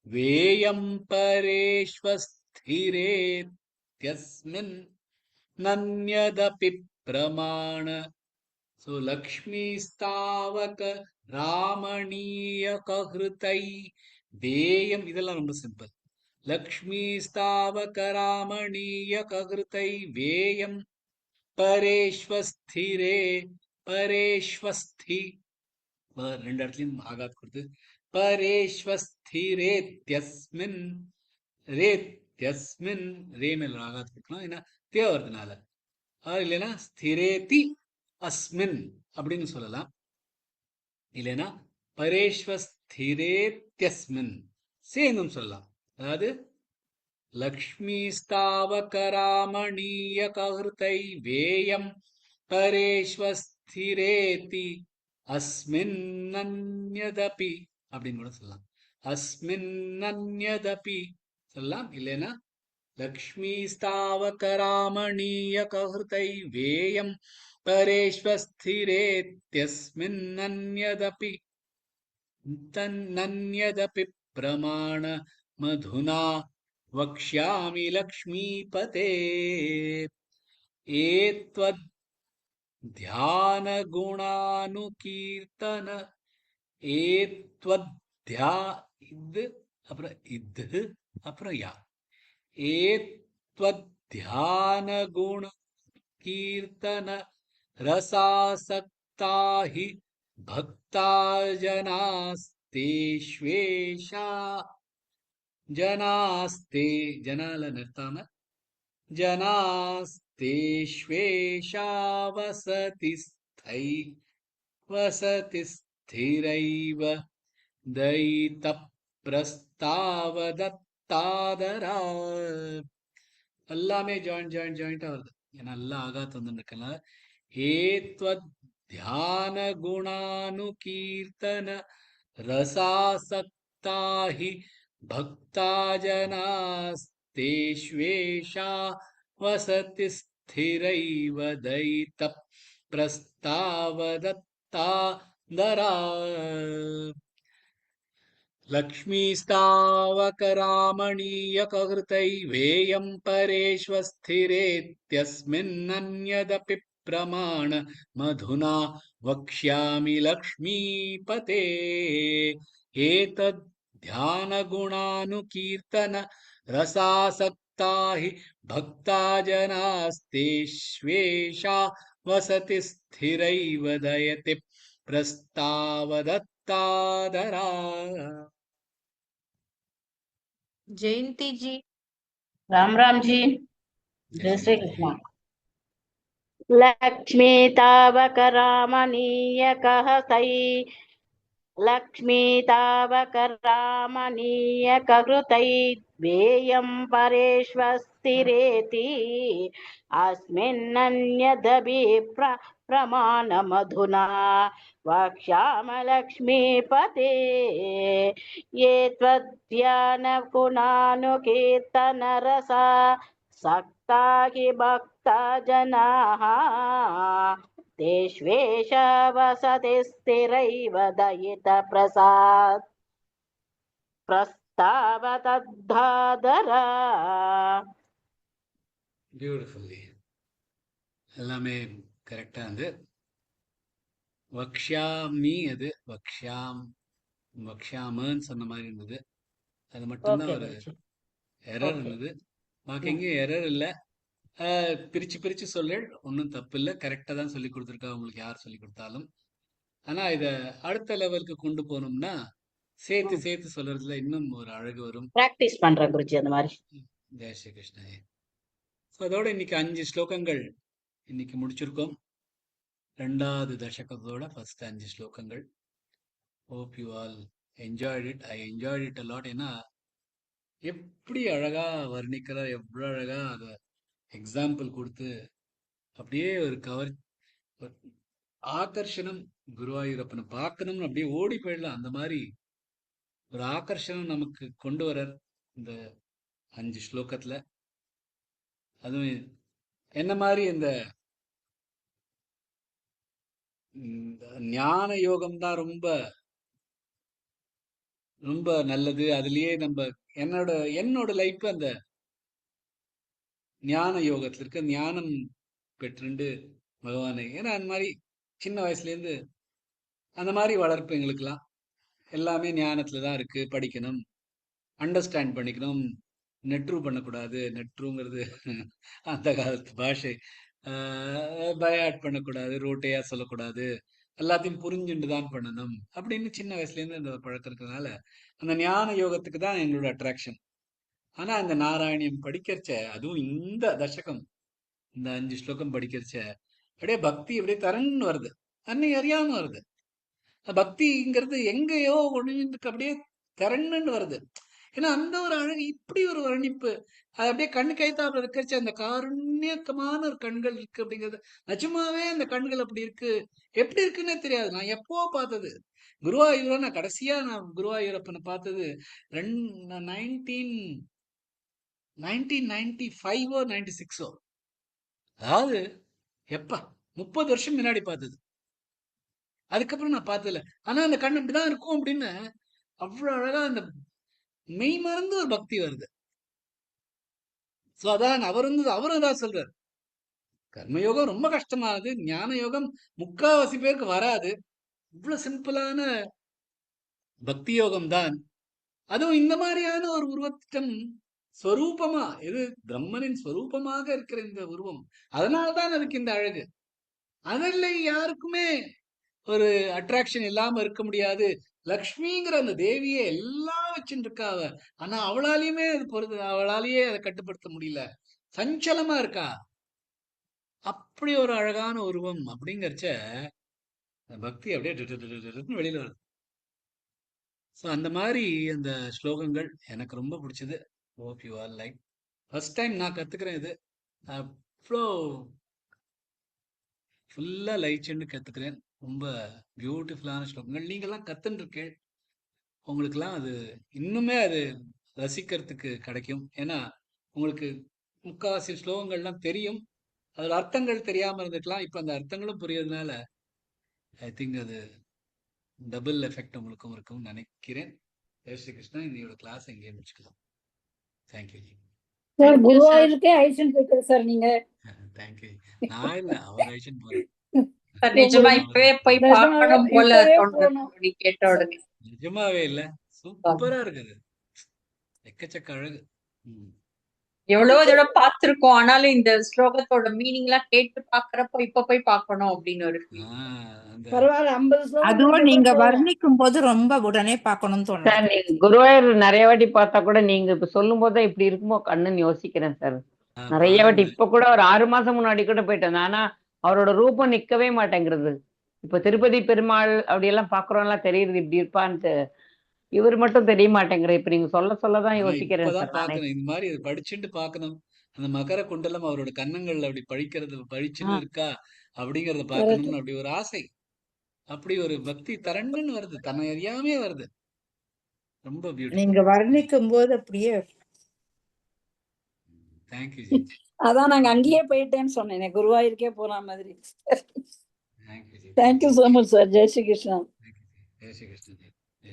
வேயம் பரேஷ்வஸ்திரேத்யஸ்மின் நன்யதபி பிரமாண. So லக்ஷ்மி ஸ்தாவக ராமணீய கஹ்ருதை வேயம், இதெல்லாம் ரொம்ப சிம்பிள். லக்ஷ்மி ஸ்தாவக ராமணீய கஹ்ருதை வேயம் பரேஷ்வஸ்திரே. பரேஷ்வஸ்தி ரெண்டு இடத்துலயும் ஆகாத் கொடுத்து பரேஷ்வஸ்திரேத்யஸ்மின். ரேத்யஸ்மின் ரே மேல ஆகாத் கொடுக்கலாம், ஏன்னா தேவர்றதுனால. இல்லைன்னா ஸ்திரேதி அஸ்மின் அப்படின்னு சொல்லலாம். இல்லைன்னா பரேஷ்வஸ்திரேத்யஸ்மின் சேர்ந்தும் சொல்லலாம். அதாவது லக்ஷ்மி ஸ்தாவக ராமணீய கஹ்ருதை வேயம் பரேஷ்வஸ்திரேதி அஸ்மின்னன்யதபி அப்படின்னு கூட சொல்லலாம். அஸ்மின்னன்யதபி சொல்லலாம். இல்லைன்னா லக்ஷ்மி ஸ்தாவக ராமணீய கஹ்ருதை வேயம் பரேஷ்வஸ்திரேத்யஸ்மின்னன்யதபி தன்னன்யதபி பிரமாண மதுனா வக்ஷ்யாமி லக்ஷ்மீபதே. ஏத்வத் தியான குணானுகீர்த்தன. ஏத்வத் தியா இது அப்புறம் இது அப்புறம் யா. ஏத்வத் தியான குண கீர்த்தன ரசாசக்தாஹி பக்தா ஜனாஸ்தேஷ்வேஷா. ஜனாஸ்தே ஜனால நிறுத்தாம ஜனாஸ்தேஷ்வேஷா வசதி ஸ்தை. வசதி ஸ்திரைவ தைத பிரஸ்தாவதத்தாதரா. எல்லாமே ஜாயிண்டா வருது, ஏன்னா எல்லாம் ஆகாத் வந்து இருக்கனால. ஏத்வத் தியான குணானுகீர்த்தன ரசாசக்தாஹி பக்தா ஜனாஸ்தேஷ்வேஷா வசதி ஸ்திரைவ தைத பிரஸ்தாவதத்தாதரா. லக்ஷ்மி ஸ்தாவக ராமணீய கஹ்ருதை வேயம் பரேஷ்வஸ்திரேத்யஸ்மின்னன்யதபி பிரமாண மதுனா வக்ஷ்யாமி லக்ஷ்மீபதே. ஏதத் தியான குணானுகீர்த்தன ரசாசக்தாஹி பக்தா ஜனாஸ்தேஷ்வேஷா வசதி ஸ்திரைவ தயதி பிரஸ்தாவதத்தாதரா. जयंती जी। राम जी। जय श्री कृष्ण। लक्ष्मी तावक रामणीय कहतै। लक्ष्मी तावक रामणीय कहृतै वेयं परेष्वस्तिरेति अस्मिन्नन्यदपि प्रमाणमधुना वक्ष्याम लक्ष्मीपते। ये त्वद्ध्यानगुणानुकीर्तनरसा सक्ता हि भक्ता जनाः तेष्वेष वसति स्थिरैव दयित प्रसाद प्रस्तावतद्धादरा. பியூட்டிஃபுல்லி எல்லாமே கரெக்டா இருந்து. வக்ஷ்யாமி அது வக்ஷ்யாமன்னு சொன்ன மாதிரி இருந்தது. அது மட்டும்தான் ஒரு எரர் இருந்தது. பாக்கி எங்கேயும் எரர் இல்லை. பிரிச்சு சொல்லு, ஒன்றும் தப்பு இல்லை, கரெக்டா தான் சொல்லி கொடுத்துருக்கா உங்களுக்கு யார் சொல்லி கொடுத்தாலும். ஆனா இத அடுத்த லெவலுக்கு கொண்டு போனோம்னா சேர்த்து சொல்றதுல இன்னும் ஒரு அழகு வரும். பிராக்டிஸ் பண்றேன் குருஜி அந்த மாதிரி. ஜெய் ஸ்ரீ கிருஷ்ணா. அதோட இன்னைக்கு 5 ஸ்லோகங்கள் இன்னைக்கு முடிச்சிருக்கோம். 2வது தசகத்தோட ஃபர்ஸ்ட் 5 ஸ்லோகங்கள். Hope you all I enjoyed it allot. ஏன்னா எப்படி அழகா வர்ணிக்கிறார், எவ்வளவு அழகா அதை எக்ஸாம்பிள் கொடுத்து அப்படியே ஒரு ஒரு ஆகர்ஷணம். குருவாயூரப்பனை பார்க்கணும்னு அப்படியே ஓடி போயிடலாம். அந்த மாதிரி ஒரு ஆகர்ஷணம் நமக்கு கொண்டு வரார் இந்த 5 ஸ்லோகத்துல. அதுவும் என்ன மாதிரி இந்த ஞான யோகம் தான் ரொம்ப ரொம்ப நல்லது. அதுலயே நம்ம என்னோட லைஃப் அந்த ஞான யோகத்துல இருக்க ஞானம் பெற்றுண்டு பகவானை, ஏன்னா அந்த மாதிரி சின்ன வயசுல இருந்து அந்த மாதிரி வளர்ப்பு எங்களுக்கெல்லாம் எல்லாமே ஞானத்துல தான் இருக்கு. படிக்கணும், அண்டர்ஸ்டாண்ட் பண்ணிக்கணும், நெட்ரு பண்ணக்கூடாது. நெட்ருங்கிறது அந்த காலத்து பாஷை. பயாட் பண்ணக்கூடாது, ரோட்டையா சொல்லக்கூடாது, எல்லாத்தையும் புரிஞ்சுட்டு தான் பண்ணணும் அப்படின்னு சின்ன வயசுல இருந்து அந்த பழக்கம் இருக்கிறதுனால அந்த ஞான யோகத்துக்கு தான் எங்களோட அட்ராக்ஷன். ஆனா அந்த நாராயணியம் படிக்கிறச்ச, அதுவும் இந்த தசகம் இந்த 5 ஸ்லோகம் படிக்கிறச்ச அப்படியே பக்தி அப்படியே தரன்னு வருது, அன்னை அறியாம வருது. பக்திங்கிறது எங்கேயோ ஒழிஞ்சுக்கு அப்படியே திரண்டுன்னு வருது. ஏன்னா அந்த ஒரு அழகு, இப்படி ஒரு வர்ணிப்பு, அது அப்படியே கண்ணு கைத்தாப்புல இருக்கிறச்சு. அந்த காருண்யக்கமான ஒரு கண்கள் இருக்கு அப்படிங்கிறது நிஜமாவே அந்த கண்கள் அப்படி இருக்கு. எப்படி இருக்குன்னே தெரியாது. நான் எப்போ பார்த்தது குருவாயூரை, நான் கடைசியா குருவாயூரப்பனை பார்த்தது 1995 96, அதாவது எப்ப 30 வருஷம் முன்னாடி பார்த்தது. அதுக்கப்புறம் நான் பார்த்ததில்ல. ஆனா அந்த கண் இப்படிதான் இருக்கும் அப்படின்னு அவ்வளவு அழகா அந்த மெய் மறந்து ஒரு பக்தி வருது. சோ அதான் அவரும் தான் சொல்றாரு, கர்மயோகம் ரொம்ப கஷ்டமானது, ஞான யோகம் முக்காவாசி பேருக்கு வராது. இவ்வளவு சிம்பிளான பக்தி யோகம் தான், அதுவும் இந்த மாதிரியான ஒரு உருவத்திடம் ஸ்வரூபமா, இது பிரம்மனின் ஸ்வரூபமாக இருக்கிற இந்த உருவம், அதனாலதான் அதுக்கு இந்த அழகு. அதில் யாருக்குமே ஒரு அட்ராக்ஷன் இல்லாம இருக்க முடியாது. லக்ஷ்மிங்கிற அந்த தேவியே எல்லாம் வச்சுட்டு இருக்கா அவ. ஆனா அவளாலேயுமே அது அவளாலேயே அதை கட்டுப்படுத்த முடியல, சஞ்சலமா இருக்கா. அப்படி ஒரு அழகான உருவம் அப்படிங்கிறச்ச பக்தி அப்படியே வெளியில வருது. ஸோ அந்த மாதிரி அந்த ஸ்லோகங்கள் எனக்கு ரொம்ப பிடிச்சது. Hope you all like. First time நான் கத்துக்கிறேன் இது. அவ்வளோ ஃபுல்லா லைச்சுன்னு கத்துக்கிறேன். ரொம்ப பியூட்டிஃபுல்லான ஸ்லோகங்கள் நீங்கள்லாம் கத்துன்னு இருக்கேன். உங்களுக்கெல்லாம் அது இன்னுமே அது ரசிக்கிறதுக்கு கிடைக்கும். ஏன்னா உங்களுக்கு முக்காவாசி ஸ்லோகங்கள்லாம் தெரியும், அதோட அர்த்தங்கள் தெரியாம இருந்துக்கலாம். இப்ப அந்த அர்த்தங்களும் புரியறதுனால ஐ திங்க் அது டபுள் எஃபெக்ட் உங்களுக்கும் இருக்கும்னு நினைக்கிறேன். ஜெய் ஸ்ரீ கிருஷ்ணா. இன்னையோட கிளாஸ் எங்கேயே முடிச்சுக்கலாம். Thank you G. சார் குருவாயூருக்கே ஐசன் போயிட்டு சார் நீங்க. தேங்க்யூ. நான் இல்ல, அவர் ஐசன் போறேன். நிஜமா இப்பவே போய் பார்க்கணும் போல தோணுது கேட்ட உடனே. நிஜமாவே இல்ல, சூப்பரா இருக்குது, எக்கச்சக்க அழகு. எவ்வளவு தடவை பார்த்திருக்கோம், ஆனாலும் இந்த ஸ்லோகத்தோட மீனிங் எல்லாம் கேட்டு பாக்குறப்போ இப்ப போய் பார்க்கணும் அப்படின்னு ஒரு பரவாயில்ல. 50 அதுவும் நீங்க வர்ணிக்கும் போது ரொம்ப உடனே பார்க்கணும்னு தோணுது. சார் நீங்க குருவாயூர் நிறைய வாட்டி பார்த்தா கூட நீங்க இப்ப சொல்லும் போது இப்படி இருக்குமோ கண்ணுன்னு யோசிக்கிறேன் சார். நிறைய வாட்டி இப்ப கூட ஒரு 6 மாசம் முன்னாடி கூட போயிட்டேன். ஆனா அவரோட ரூபம் நிக்கவே மாட்டேங்கிறது. இப்ப திருப்பதி பெருமாள் அப்படி எல்லாம் பாக்குறோம்லாம் தெரியுது இப்படி இருப்பான்ட்டு, இவர் மட்டும் தெரிய மாட்டேங்கிறது. இப்ப நீங்க சொல்லதான் யோசிக்கிறேன் சார். இந்த மாதிரி படிச்சுட்டு பாக்கணும். அந்த மகர குண்டலம் அவரோட கன்னங்கள்ல அப்படி பழிச்சுன்னு இருக்கா அப்படிங்கறத பாக்கணும்னு அப்படி ஒரு ஆசை, அப்படி ஒரு பக்தி தரணும்னு வருது, தன்னை அறியாமே வருது. ரொம்ப பியூட்டிஃபுல். நீங்க வர்ணிக்கும் போது அப்படியே. தேங்க்யூ ஜி. அதான் நாங்க அங்கேயே போயிட்டேன்னு சொன்னேன், குருவாயூருக்கே போன மாதிரி. Thank you ji. Thank you so much sir. Jai Shri Krishna. Jai Shri Krishna.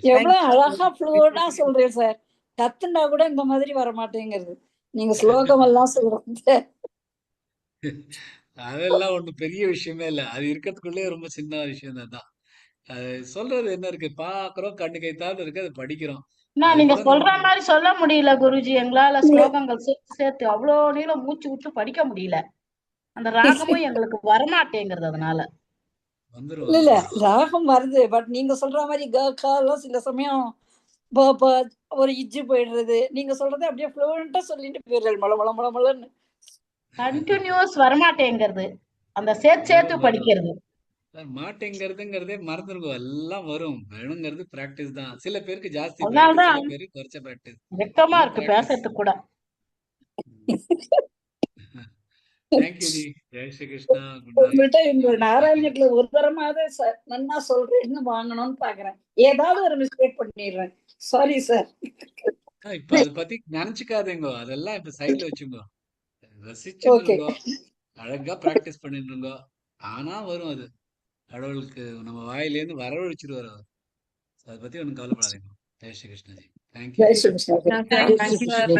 எவ்வளவு அழகா ஃப்ளூவா சொல்றேன் சார். கத்துண்டா கூட இந்த மாதிரி வர மாட்டேங்கிறது. நீங்க ஸ்லோகம் எல்லாம் சொல்றீங்க, அதெல்லாம் ஒண்ணு பெரிய விஷயமே இல்ல. அது இருக்கிறதுக்குள்ளே ரொம்ப சின்ன விஷயம் தான். அது சொல்றது என்ன இருக்கு, பாக்குறோம், கண்ணு கைத்தாலும் இருக்கு, அதை படிக்கிறோம். நீங்க சொல்ற மாதிரி சொல்ல முடியல குருஜி. எங்களால ஸ்லோகங்கள் சேர்த்து அவ்வளவு நீளம் மூச்சு விட்டு படிக்க முடியல. அந்த ராகமும் எங்களுக்கு வரமாட்டேங்கிறது. அதனால இல்ல ராகம் வருது, பட் நீங்க சொல்ற மாதிரி எல்லாம் சில சமயம் ஒரு இஜ்ஜு போயிடுறது. நீங்க சொல்றது அப்படியே ஃப்ளூவெண்டா சொல்லிட்டு போயிடுறது, மல மல மல மலன்னு. கண்டினியூஸ் வரமாட்டேங்கிறது, அந்த சேர்த்து படிக்கிறது. சார் மாட்டேங்கிறதுங்கிறதே மறந்துருங்க, எல்லாம் வரும். வேணுங்கிறது பிராக்டிஸ் தான். சில பேருக்கு ஜாஸ்தி பிராக்டிஸ், அதனாலதான் சில பேருக்கு குறைச்ச பிராக்டிஸ். வெக்கமா எல்லாம் இருக்கு பிராக்டிஸ். பேசுறதுக்கு கூட. Thank you ji. Jai Shri Krishna. Good night. உங்கள்கிட்ட இந்த நாராயணத்துல ஒரு தரமாவது நன்னா சொல்றேன்னு வாங்கணும்னு பாக்குறேன். ஏதாவது ஒரு மிஸ்டேக் பண்ணிடுறேன். Sorry sir. இப்ப அதை பத்தி நினைச்சுக்காதீங்க, அதெல்லாம் இப்ப சைட்ல வச்சுங்க. ஓகே. ரசிச்சுருங்கோ, அழகா பிராக்டிஸ் பண்ணிட்டு இருங்கோ. ஆனா வரும் அது. கடவுளுக்கு நம்ம வாயிலேருந்து வரவழைச்சிருவாரு அவர். அதை பத்தி ஒன்றும் கவலைப்படாதீங்க. Jai Shri Krishna ji. Thank you. Jai Shri Krishna. Thank you sir.